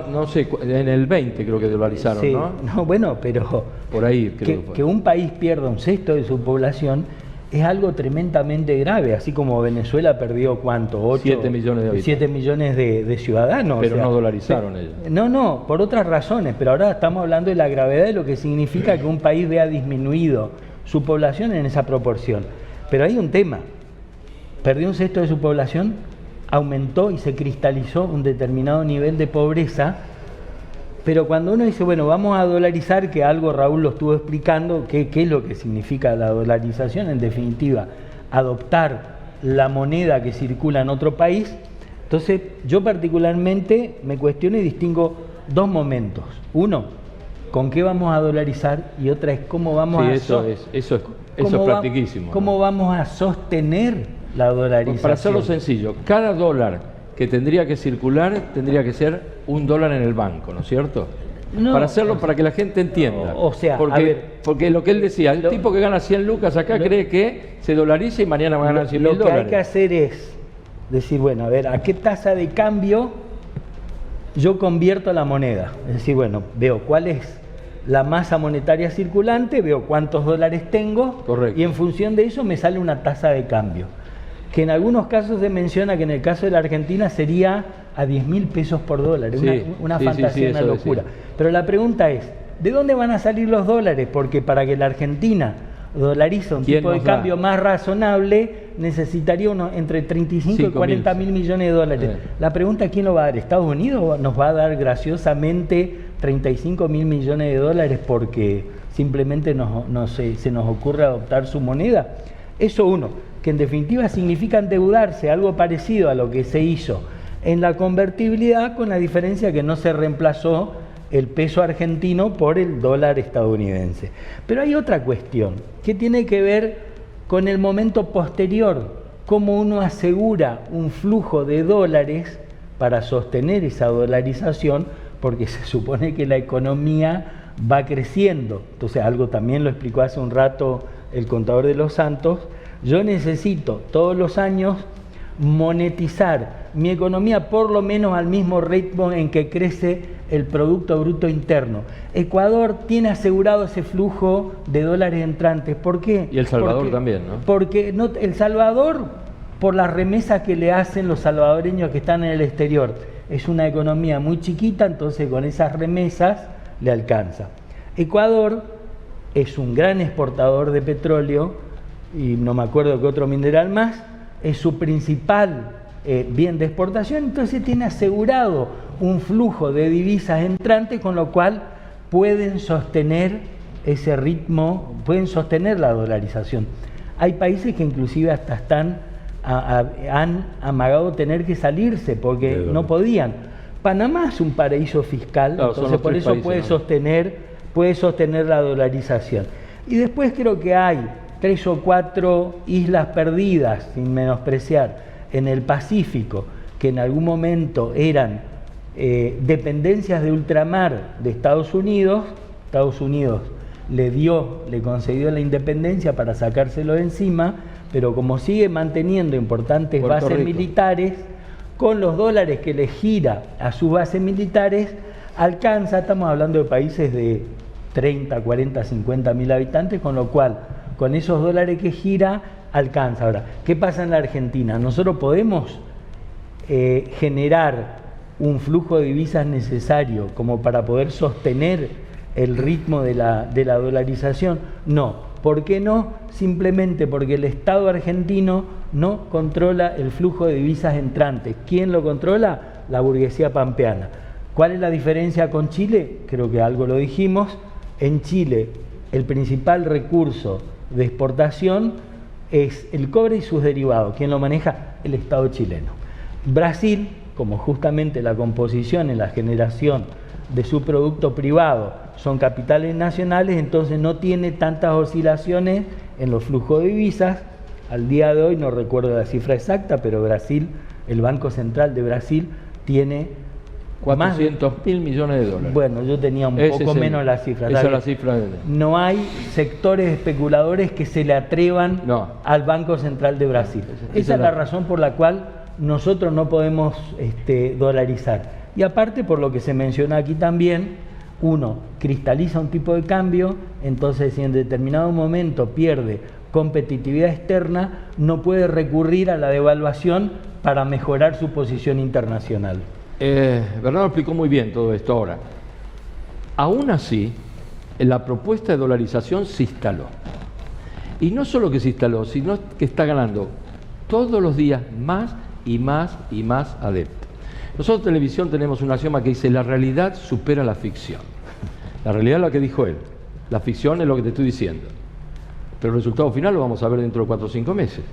no sé, en el 20 creo que dolarizaron, sí, ¿no? Bueno, pero por ahí creo que un país pierda 1/6 de su población es algo tremendamente grave, así como Venezuela perdió, ¿cuánto? 7 millones de habitantes. 7 millones de ciudadanos. Pero no dolarizaron ellos. No, por otras razones, pero ahora estamos hablando de la gravedad de lo que significa que un país vea disminuido su población en esa proporción. Pero hay un tema, perdió 1/6 de su población, aumentó y se cristalizó un determinado nivel de pobreza. Pero cuando uno dice, bueno, vamos a dolarizar, que algo Raúl lo estuvo explicando, ¿qué es lo que significa la dolarización? En definitiva, adoptar la moneda que circula en otro país. Entonces, yo particularmente me cuestiono y distingo dos momentos. Uno, ¿con qué vamos a dolarizar? Y otra es cómo vamos eso es practiquísimo. ¿Cómo vamos a sostener la dolarización? Para hacerlo sencillo, cada dólar que tendría que circular tendría que ser $1 en el banco, ¿no es cierto? No, para hacerlo, para que la gente entienda. O sea, porque lo que él decía, el tipo que gana 100 lucas acá cree que se dolariza y mañana va a ganar 100.000 dólares. Lo que hay que hacer es decir, bueno, a ver, ¿a qué tasa de cambio yo convierto la moneda? Es decir, bueno, veo cuál es la masa monetaria circulante, veo cuántos dólares tengo. Correcto. Y en función de eso me sale una tasa de cambio, que en algunos casos se menciona que en el caso de la Argentina sería a 10.000 pesos por dólar, una fantasía, una locura. Pero la pregunta es, ¿de dónde van a salir los dólares? Porque para que la Argentina dolarice un tipo de cambio más razonable, necesitaría entre 35 y 40 mil millones de dólares. La pregunta es, ¿quién lo va a dar? ¿Estados Unidos nos va a dar graciosamente 35 mil millones de dólares porque simplemente se nos ocurre adoptar su moneda? Eso uno, que en definitiva significa endeudarse, algo parecido a lo que se hizo en la convertibilidad, con la diferencia que no se reemplazó el peso argentino por el dólar estadounidense. Pero hay otra cuestión que tiene que ver con el momento posterior, cómo uno asegura un flujo de dólares para sostener esa dolarización, porque se supone que la economía va creciendo. Entonces, algo también lo explicó hace un rato el contador de los Santos, yo necesito todos los años monetizar mi economía por lo menos al mismo ritmo en que crece el Producto Bruto Interno. Ecuador tiene asegurado ese flujo de dólares entrantes. ¿Por qué? Y El Salvador también, ¿no? Porque El Salvador, por las remesas que le hacen los salvadoreños que están en el exterior, es una economía muy chiquita, entonces con esas remesas le alcanza. Ecuador es un gran exportador de petróleo, y no me acuerdo qué otro mineral más, es su principal bien de exportación, entonces tiene asegurado un flujo de divisas entrantes, con lo cual pueden sostener ese ritmo, pueden sostener la dolarización. Hay países que inclusive hasta han amagado tener que salirse porque no podían. Panamá es un paraíso fiscal, claro, entonces por eso puede sostener la dolarización. Y después creo que hay 3 o 4 islas perdidas, sin menospreciar, en el Pacífico, que en algún momento eran dependencias de ultramar de Estados Unidos. Estados Unidos le concedió la independencia para sacárselo de encima, pero como sigue manteniendo importantes bases militares, con los dólares que le gira a sus bases militares, alcanza, estamos hablando de países de 30, 40, 50 mil habitantes, con lo cual, con esos dólares que gira, alcanza. Ahora, ¿qué pasa en la Argentina? Nosotros podemos generar un flujo de divisas necesario como para poder sostener el ritmo de la dolarización. No. ¿Por qué no? Simplemente porque el Estado argentino no controla el flujo de divisas entrantes. ¿Quién lo controla? La burguesía pampeana. ¿Cuál es la diferencia con Chile? Creo que algo lo dijimos. En Chile, el principal recurso de exportación es el cobre y sus derivados. ¿Quién lo maneja? El Estado chileno. Brasil, como justamente la composición y la generación de su producto privado son capitales nacionales, entonces no tiene tantas oscilaciones en los flujos de divisas. Al día de hoy no recuerdo la cifra exacta, pero Brasil, el Banco Central de Brasil tiene 400.000 millones de dólares. Bueno, yo tenía un poco menos la cifra. Esa es la cifra. No hay sectores especuladores que se le atrevan al Banco Central de Brasil. Esa es la razón por la cual nosotros no podemos dolarizar. Y aparte, por lo que se menciona aquí también, uno cristaliza un tipo de cambio, entonces si en determinado momento pierde competitividad externa, no puede recurrir a la devaluación para mejorar su posición internacional. Bernardo explicó muy bien todo esto. Ahora, aún así, la propuesta de dolarización se instaló. Y no solo que se instaló, sino que está ganando todos los días más y más y más adeptos. Nosotros en televisión tenemos un axioma que dice: la realidad supera la ficción. La realidad es lo que dijo él. La ficción es lo que te estoy diciendo. Pero el resultado final lo vamos a ver dentro de 4 o 5 meses.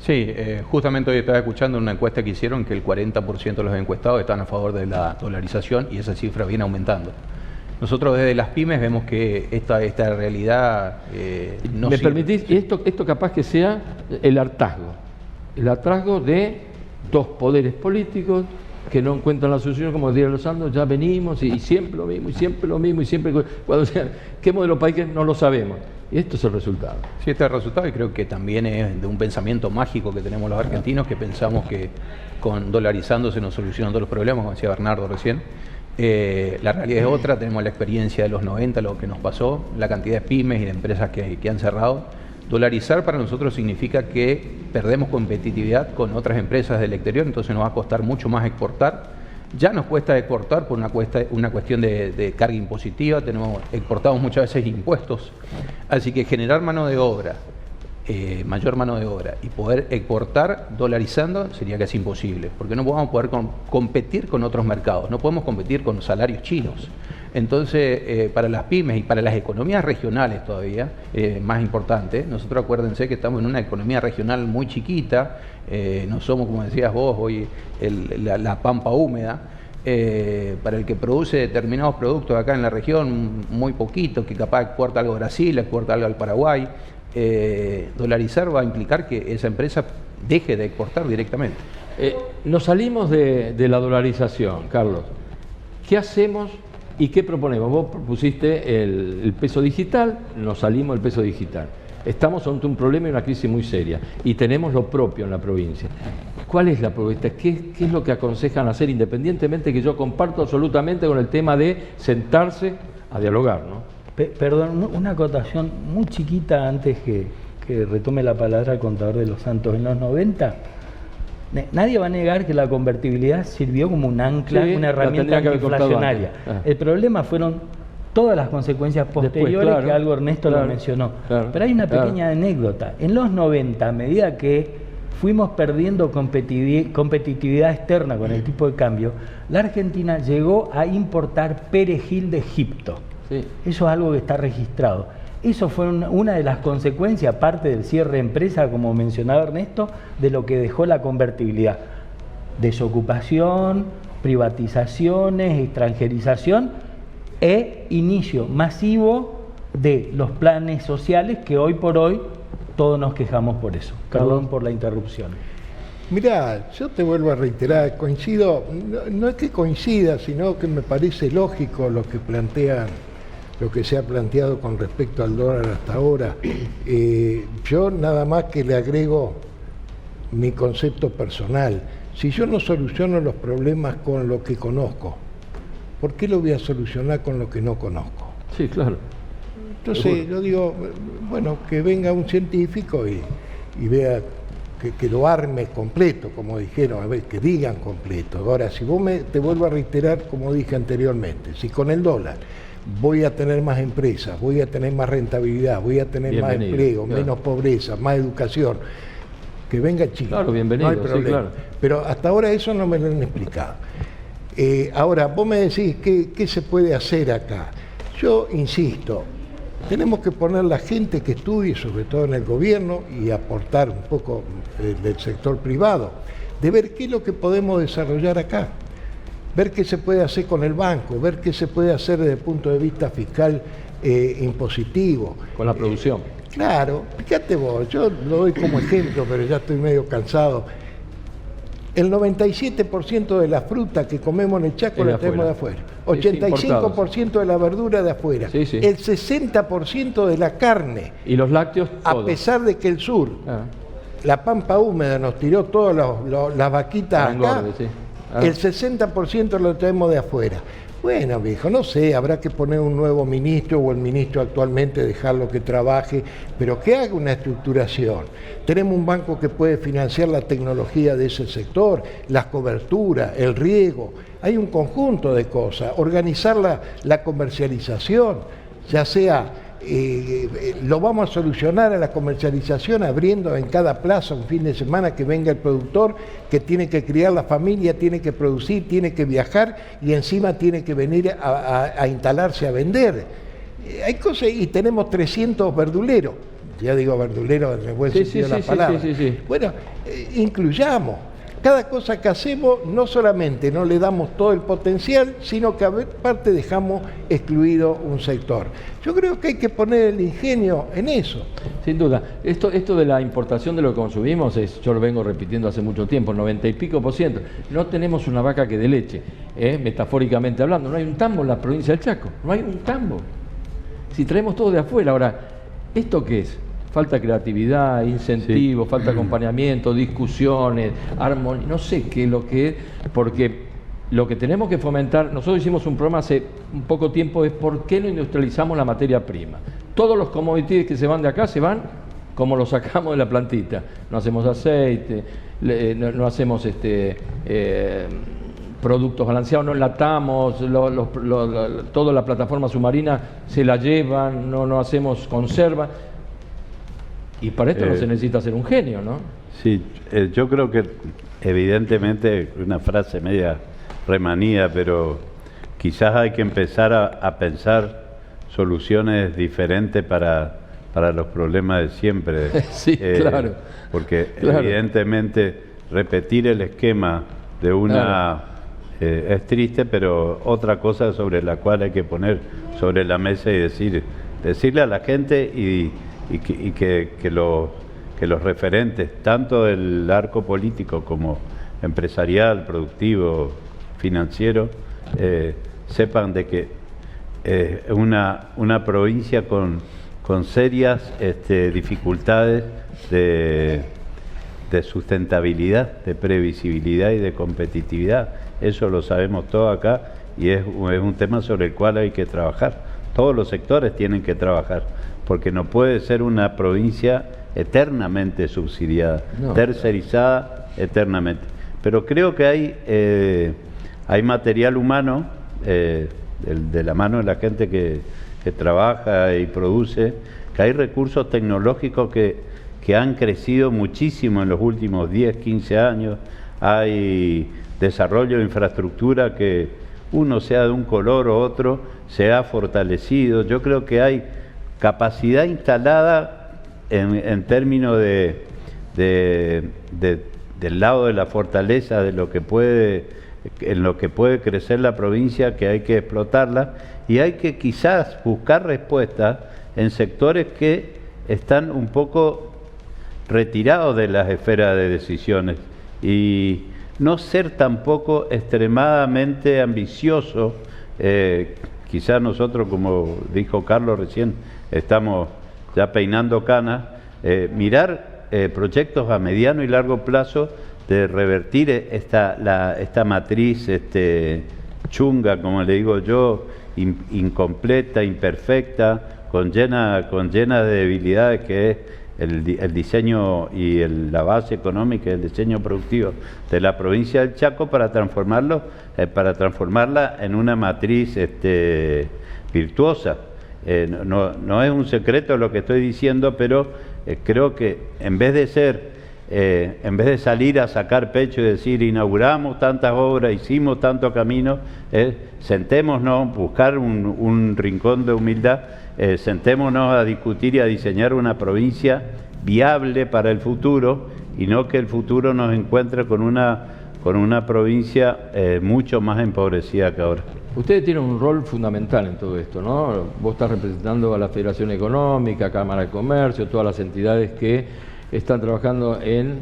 Sí, justamente hoy estaba escuchando una encuesta que hicieron que el 40% de los encuestados están a favor de la dolarización y esa cifra viene aumentando. Nosotros desde las pymes vemos que esta realidad no ¿Me sirve. permitís? Sí. Esto capaz que sea el hartazgo de 2 poderes políticos que no encuentran la solución, como decía los Santos, ya venimos y siempre lo mismo, y siempre lo mismo, y siempre cuando sea, ¿qué modelo país que no lo sabemos? Y esto es el resultado. Sí, este es el resultado, y creo que también es de un pensamiento mágico que tenemos los argentinos, que pensamos que con dolarizando se nos solucionan todos los problemas, como decía Bernardo recién. La realidad es otra, tenemos la experiencia de los 90, lo que nos pasó, la cantidad de pymes y de empresas que han cerrado. Dolarizar para nosotros significa que perdemos competitividad con otras empresas del exterior, entonces nos va a costar mucho más exportar. Ya nos cuesta exportar por una cuestión de carga impositiva, exportamos muchas veces impuestos, así que generar mano de obra, mayor mano de obra y poder exportar dolarizando sería casi imposible, porque no vamos a poder competir con otros mercados, no podemos competir con salarios chinos. Entonces, para las pymes y para las economías regionales todavía, más importante, nosotros acuérdense que estamos en una economía regional muy chiquita, no somos, como decías vos, hoy la pampa húmeda, para el que produce determinados productos acá en la región, muy poquito, que capaz exporta algo a Brasil, exporta algo al Paraguay. Dolarizar va a implicar que esa empresa deje de exportar directamente. Nos salimos de la dolarización, Carlos. ¿Qué hacemos y qué proponemos? Vos propusiste el peso digital, nos salimos del peso digital. Estamos ante un problema y una crisis muy seria y tenemos lo propio en la provincia. ¿Cuál es la propuesta? ¿Qué es lo que aconsejan hacer, independientemente que yo comparto absolutamente con el tema de sentarse a dialogar, ¿no? Perdón, una acotación muy chiquita antes que retome la palabra el contador de los Santos. En los 90, nadie va a negar que la convertibilidad sirvió como un ancla, una herramienta antiinflacionaria. El problema fueron todas las consecuencias posteriores. Después, claro, que algo Ernesto lo mencionó. Claro, pero hay una pequeña anécdota. En los 90, a medida que fuimos perdiendo competitividad externa con el tipo de cambio, la Argentina llegó a importar perejil de Egipto. Sí. Eso es algo que está registrado. Eso fue una de las consecuencias, aparte del cierre de empresa, como mencionaba Ernesto, de lo que dejó la convertibilidad. Desocupación, privatizaciones, extranjerización e inicio masivo de los planes sociales que hoy por hoy todos nos quejamos por eso. Perdón por la interrupción. Mirá, yo te vuelvo a reiterar, coincido, no es que coincida, sino que me parece lógico lo que plantean, lo que se ha planteado con respecto al dólar hasta ahora. Yo nada más que le agrego mi concepto personal. Si yo no soluciono los problemas con lo que conozco, ¿por qué lo voy a solucionar con lo que no conozco? Sí, claro. Entonces yo digo, bueno, que venga un científico y vea que lo arme completo, como dijeron, a ver, que digan completo. Ahora, si vos te vuelvo a reiterar, como dije anteriormente, si con el dólar voy a tener más empresas, voy a tener más rentabilidad, voy a tener más empleo, menos pobreza, más educación, que venga Chile, claro, bienvenido, no hay problema. Sí, claro. Pero hasta ahora eso no me lo han explicado. Ahora, vos me decís, ¿qué se puede hacer acá? Yo insisto, tenemos que poner la gente que estudie, sobre todo en el gobierno, y aportar un poco del sector privado, de ver qué es lo que podemos desarrollar acá, ver qué se puede hacer con el banco, ver qué se puede hacer desde el punto de vista fiscal impositivo. Con la producción. Claro, fíjate vos, yo lo doy como ejemplo, pero ya estoy medio cansado. El 97% de la fruta que comemos en el Chaco la traemos de afuera. 85% de la verdura de afuera. Sí, sí. El 60% de la carne. Y los lácteos, a pesar de que el sur, la pampa húmeda nos tiró todas las vaquitas acá, el 60% lo traemos de afuera. Bueno, viejo, no sé, habrá que poner un nuevo ministro o el ministro actualmente dejarlo que trabaje, pero que haga una estructuración. Tenemos un banco que puede financiar la tecnología de ese sector, las coberturas, el riego. Hay un conjunto de cosas. Organizar la comercialización, ya sea... lo vamos a solucionar a la comercialización abriendo en cada plaza un fin de semana que venga el productor que tiene que criar la familia, tiene que producir, tiene que viajar y encima tiene que venir a instalarse a vender. Hay cosas, y tenemos 300 verduleros, ya digo verduleros en el buen sentido de la palabra. Bueno, incluyamos. Cada cosa que hacemos no solamente no le damos todo el potencial, sino que aparte dejamos excluido un sector. Yo creo que hay que poner el ingenio en eso. Sin duda. Esto de la importación de lo que consumimos, yo lo vengo repitiendo hace mucho tiempo, 90 y pico %. No tenemos una vaca que dé leche, metafóricamente hablando. No hay un tambo en la provincia del Chaco, no hay un tambo. Si traemos todo de afuera. Ahora, ¿esto qué es? Falta creatividad, incentivos, falta acompañamiento, discusiones, armonía, no sé qué es lo que es, porque lo que tenemos que fomentar, nosotros hicimos un programa hace un poco tiempo, es por qué no industrializamos la materia prima. Todos los commodities que se van de acá se van como los sacamos de la plantita. No hacemos aceite, no hacemos productos balanceados, no enlatamos, toda la plataforma submarina se la llevan, no hacemos conserva. Y para esto no se necesita ser un genio, ¿no? Sí, yo creo que evidentemente una frase media remanida, pero quizás hay que empezar a pensar soluciones diferentes para los problemas de siempre. Sí, claro. Porque evidentemente repetir el esquema de una es triste, pero otra cosa sobre la cual hay que poner sobre la mesa y decirle a la gente y que los referentes, tanto del arco político como empresarial, productivo, financiero, sepan de que una provincia con serias dificultades de sustentabilidad, de previsibilidad y de competitividad. Eso lo sabemos todos acá y es un tema sobre el cual hay que trabajar. Todos los sectores tienen que trabajar, porque no puede ser una provincia eternamente subsidiada, tercerizada eternamente. Pero creo que hay material humano, de la mano de la gente que trabaja y produce, que hay recursos tecnológicos que han crecido muchísimo en los últimos 10, 15 años, hay desarrollo de infraestructura que uno sea de un color o otro, se ha fortalecido. Yo creo que hay capacidad instalada en términos del lado de la fortaleza, de lo que en lo que puede crecer la provincia, que hay que explotarla, y hay que quizás buscar respuestas en sectores que están un poco retirados de las esferas de decisiones, y no ser tampoco extremadamente ambicioso. Quizás nosotros, como dijo Carlos recién, estamos ya peinando canas, mirar proyectos a mediano y largo plazo de revertir esta matriz chunga, como le digo yo, incompleta, imperfecta, con llena de debilidades, que es el diseño y la base económica y el diseño productivo de la provincia del Chaco, para transformarla en una matriz virtuosa. No es un secreto lo que estoy diciendo, pero creo que en vez de salir a sacar pecho y decir inauguramos tantas obras, hicimos tanto camino, sentémonos, buscar un rincón de humildad, sentémonos a discutir y a diseñar una provincia viable para el futuro, y no que el futuro nos encuentre con una provincia mucho más empobrecida que ahora. Ustedes tienen un rol fundamental en todo esto, ¿no? Vos estás representando a la Federación Económica, Cámara de Comercio, todas las entidades que están trabajando en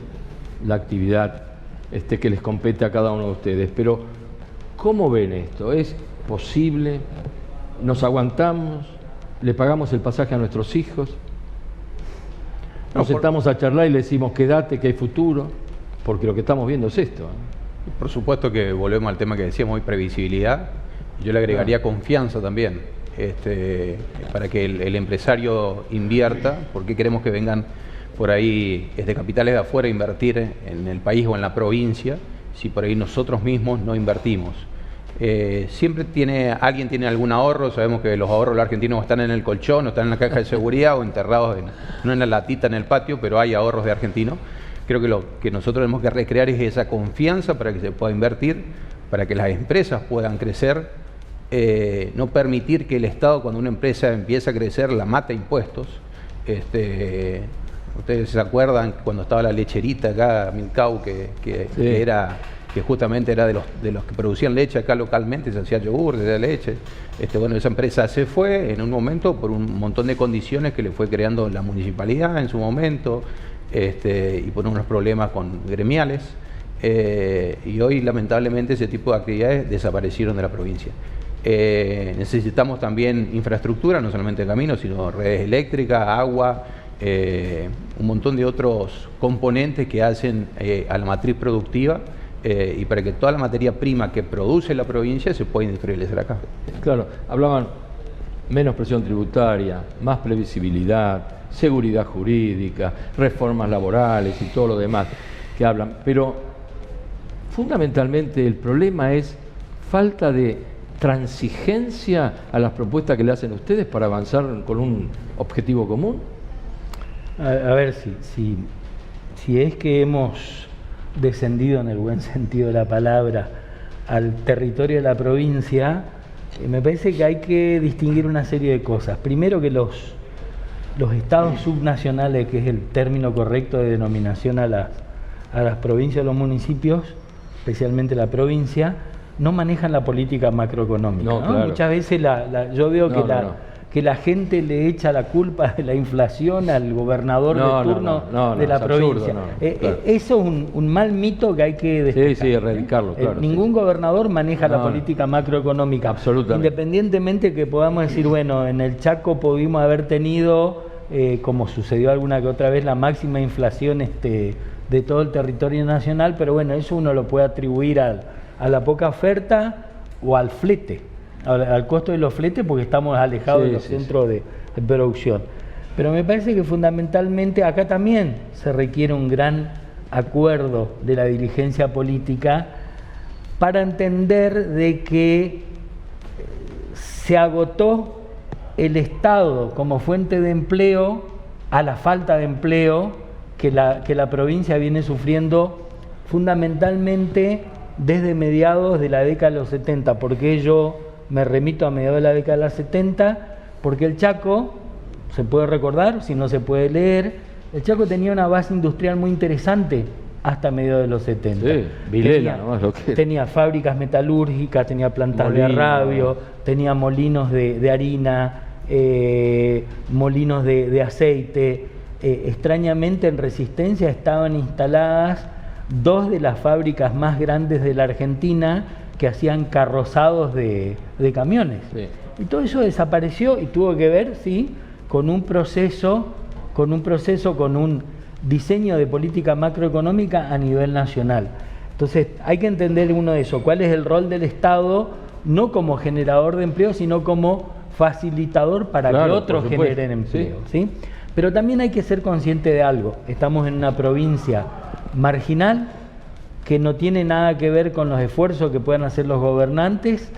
la actividad que les compete a cada uno de ustedes. Pero, ¿cómo ven esto? ¿Es posible? ¿Nos aguantamos? ¿Le pagamos el pasaje a nuestros hijos? ¿Nos sentamos a charlar y le decimos quédate, que hay futuro? Porque lo que estamos viendo es esto, ¿eh? Por supuesto que volvemos al tema que decíamos hoy, previsibilidad. Yo le agregaría confianza también, para que el empresario invierta, porque queremos que vengan por ahí capitales de afuera a invertir en el país o en la provincia, si por ahí nosotros mismos no invertimos. Siempre alguien tiene algún ahorro. Sabemos que los ahorros de los argentinos están en el colchón, o están en la caja de seguridad o enterrados no en la latita en el patio, pero hay ahorros de argentinos. Creo que lo que nosotros tenemos que recrear es esa confianza para que se pueda invertir, para que las empresas puedan crecer, no permitir que el Estado, cuando una empresa empieza a crecer, la mate impuestos. Ustedes se acuerdan cuando estaba la lecherita acá, Milcau, que justamente era de los que producían leche acá localmente, se hacía yogur, se hacía leche. Bueno, esa empresa se fue en un momento por un montón de condiciones que le fue creando la municipalidad en su momento, y por unos problemas gremiales, y hoy lamentablemente ese tipo de actividades desaparecieron de la provincia. Necesitamos también infraestructura, no solamente caminos, sino redes eléctricas, agua, un montón de otros componentes que hacen a la matriz productiva y para que toda la materia prima que produce la provincia se pueda industrializar acá. Claro, hablaban menos presión tributaria, más previsibilidad, seguridad jurídica, reformas laborales y todo lo demás que hablan, pero fundamentalmente el problema es falta de transigencia a las propuestas que le hacen ustedes para avanzar con un objetivo común. A ver si es que hemos descendido en el buen sentido de la palabra al territorio de la provincia, me parece que hay que distinguir una serie de cosas. Primero, que los estados subnacionales, que es el término correcto de denominación a las provincias, los municipios, especialmente la provincia, no manejan la política macroeconómica. No, ¿no? claro. Muchas veces yo veo que la gente le echa la culpa de la inflación al gobernador de turno de la provincia. Absurdo, claro. Eso es un mal mito que hay que despejar. Sí, erradicarlo, claro. Ningún gobernador maneja la política macroeconómica. Absolutamente. Independientemente que podamos decir, bueno, en el Chaco pudimos haber tenido, como sucedió alguna que otra vez, la máxima inflación de todo el territorio nacional, pero bueno, eso uno lo puede atribuir a la poca oferta o al flete, al costo de los fletes, porque estamos alejados de los centros de producción. Pero me parece que fundamentalmente acá también se requiere un gran acuerdo de la dirigencia política para entender de que se agotó el Estado como fuente de empleo a la falta de empleo que la provincia viene sufriendo fundamentalmente desde mediados de la década de los 70. ¿Por qué yo me remito a mediados de la década de los 70? Porque el Chaco, se puede recordar, si no se puede leer, el Chaco tenía una base industrial muy interesante hasta mediados de los 70. Sí, Vilela, ¿no? Tenía fábricas metalúrgicas, tenía plantas de arrabio, tenía molinos de harina, molinos de aceite. Extrañamente en Resistencia estaban instaladas 2 de las fábricas más grandes de la Argentina que hacían carrozados de camiones. Sí. Y todo eso desapareció y tuvo que ver, sí, con un proceso, con un diseño de política macroeconómica a nivel nacional. Entonces hay que entender uno de eso, cuál es el rol del Estado, no como generador de empleo, sino como facilitador para que otros generen empleo. ¿Sí? Pero también hay que ser consciente de algo. Estamos en una provincia marginal que no tiene nada que ver con los esfuerzos que puedan hacer los gobernantes.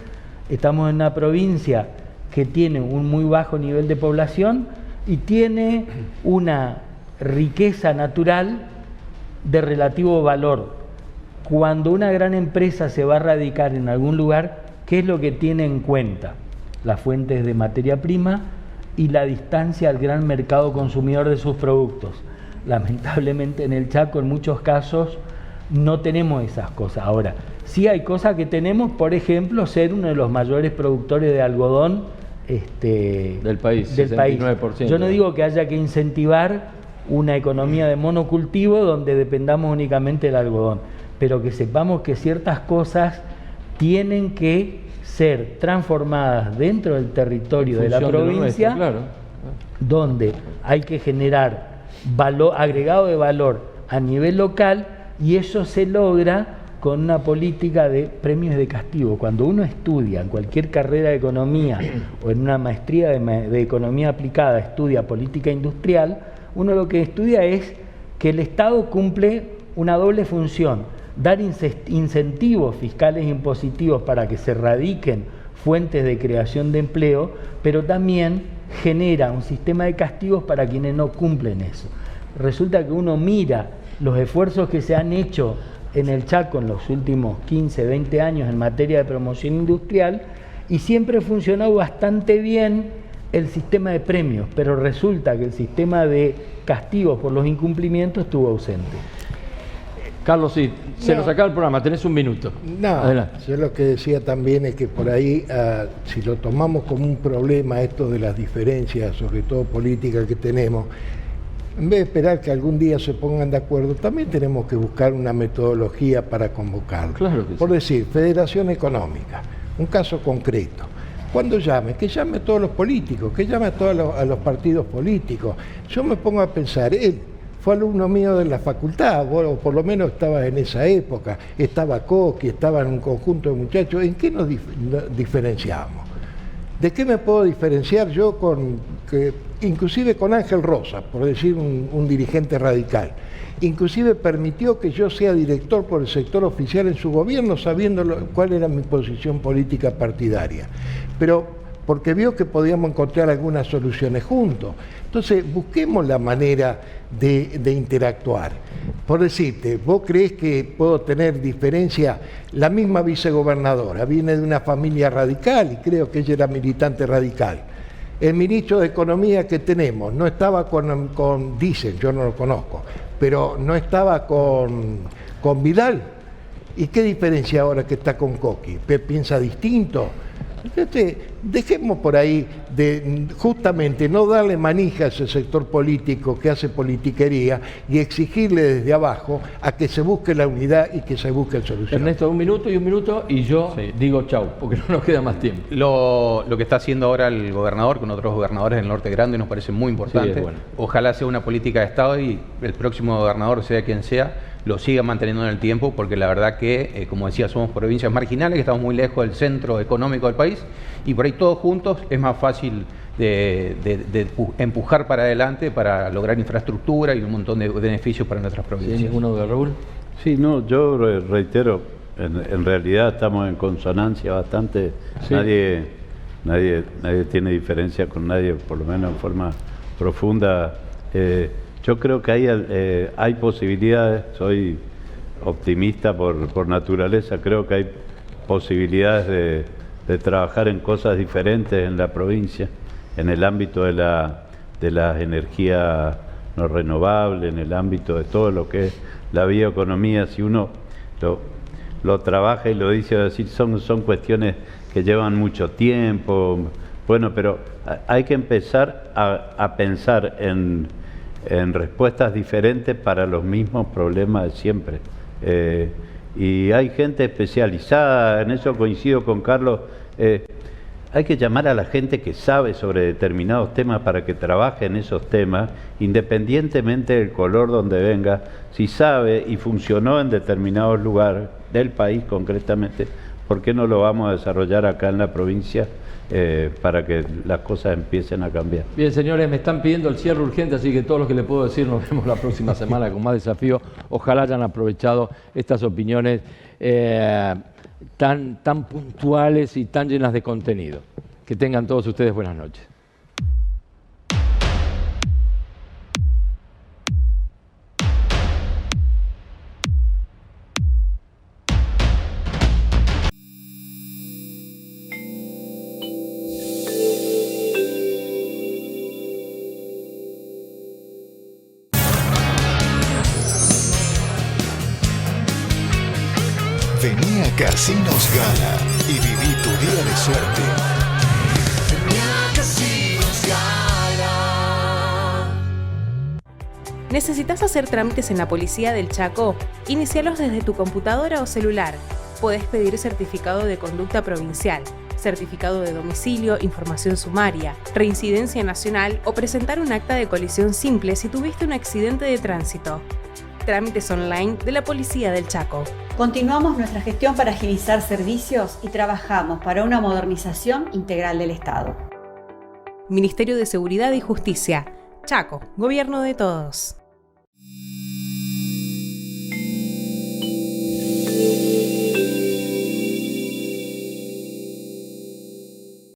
Estamos en una provincia que tiene un muy bajo nivel de población y tiene una riqueza natural de relativo valor. Cuando una gran empresa se va a radicar en algún lugar, ¿qué es lo que tiene en cuenta? Las fuentes de materia prima y la distancia al gran mercado consumidor de sus productos. Lamentablemente en el Chaco en muchos casos no tenemos esas cosas. Ahora, sí hay cosas que tenemos, por ejemplo, ser uno de los mayores productores de algodón del país. 69%. Yo no digo que haya que incentivar una economía de monocultivo donde dependamos únicamente del algodón, pero que sepamos que ciertas cosas tienen que ser transformadas dentro del territorio de la provincia, donde hay que generar valor, agregado de valor a nivel local, y eso se logra con una política de premios y de castigo. Cuando uno estudia en cualquier carrera de economía o en una maestría de economía aplicada, estudia política industrial, uno lo que estudia es que el Estado cumple una doble función: dar incentivos fiscales e impositivos para que se radiquen fuentes de creación de empleo, pero también genera un sistema de castigos para quienes no cumplen eso. Resulta que uno mira los esfuerzos que se han hecho en el Chaco en los últimos 15, 20 años en materia de promoción industrial y siempre funcionó bastante bien el sistema de premios, pero resulta que el sistema de castigos por los incumplimientos estuvo ausente. Carlos, sí, se nos acaba el programa, tenés un minuto. No, adelante. Yo lo que decía también es que por ahí, si lo tomamos como un problema esto de las diferencias, sobre todo políticas que tenemos, en vez de esperar que algún día se pongan de acuerdo, también tenemos que buscar una metodología para convocarlo. Claro que por sí. decir, Federación Económica, un caso concreto. Cuando llame, que llame a todos los políticos, que llame a todos los partidos políticos. Yo me pongo a pensar, fue alumno mío de la facultad, o por lo menos estaba en esa época, estaba Coqui, estaba en un conjunto de muchachos. ¿En qué nos diferenciamos? ¿De qué me puedo diferenciar yo inclusive con Ángel Rosa, por decir un dirigente radical? Inclusive permitió que yo sea director por el sector oficial en su gobierno, sabiendo cuál era mi posición política partidaria. Pero porque vio que podíamos encontrar algunas soluciones juntos. Entonces, busquemos la manera de interactuar. Por decirte, ¿vos creés que puedo tener diferencia? La misma vicegobernadora viene de una familia radical y creo que ella era militante radical. El ministro de Economía que tenemos no estaba dicen, yo no lo conozco, pero no estaba con Vidal. ¿Y qué diferencia ahora que está con Coqui? ¿Piensa distinto? Entonces, dejemos por ahí de justamente no darle manija a ese sector político que hace politiquería y exigirle desde abajo a que se busque la unidad y que se busque el solución. Ernesto, un minuto y yo digo chau, porque no nos queda más tiempo. Lo que está haciendo ahora el gobernador con otros gobernadores del Norte Grande nos parece muy importante. Sí, es bueno. Ojalá sea una política de Estado y el próximo gobernador, sea quien sea, lo siga manteniendo en el tiempo, porque la verdad que, como decía, somos provincias marginales, que estamos muy lejos del centro económico del país, y por ahí todos juntos es más fácil de empujar para adelante para lograr infraestructura y un montón de beneficios para nuestras provincias. ¿Sí, ninguno de Raúl? Sí, no, yo reitero, en realidad estamos en consonancia bastante, sí. Nadie tiene diferencia con nadie, por lo menos en forma profunda. Yo creo que hay posibilidades, soy optimista por naturaleza, creo que hay posibilidades de trabajar en cosas diferentes en la provincia, en el ámbito de las energías no renovables, en el ámbito de todo lo que es la bioeconomía. Si uno lo trabaja y lo dice, decir, son cuestiones que llevan mucho tiempo, bueno, pero hay que empezar a pensar en respuestas diferentes para los mismos problemas de siempre. Y hay gente especializada, en eso coincido con Carlos, hay que llamar a la gente que sabe sobre determinados temas para que trabaje en esos temas, independientemente del color donde venga. Si sabe y funcionó en determinados lugares del país concretamente, ¿por qué no lo vamos a desarrollar acá en la provincia? Para que las cosas empiecen a cambiar. Bien, señores, me están pidiendo el cierre urgente, así que todo lo que les puedo decir, nos vemos la próxima semana con más desafío. Ojalá hayan aprovechado estas opiniones tan puntuales y tan llenas de contenido. Que tengan todos ustedes buenas noches. Vení a Casinos Gala y viví tu día de suerte. Vení a Casinos Gala. ¿Necesitas hacer trámites en la Policía del Chaco? Inicialos desde tu computadora o celular. Podés pedir certificado de conducta provincial, certificado de domicilio, información sumaria, reincidencia nacional o presentar un acta de colisión simple si tuviste un accidente de tránsito. Trámites online de la Policía del Chaco. Continuamos nuestra gestión para agilizar servicios y trabajamos para una modernización integral del Estado. Ministerio de Seguridad y Justicia. Chaco, Gobierno de todos.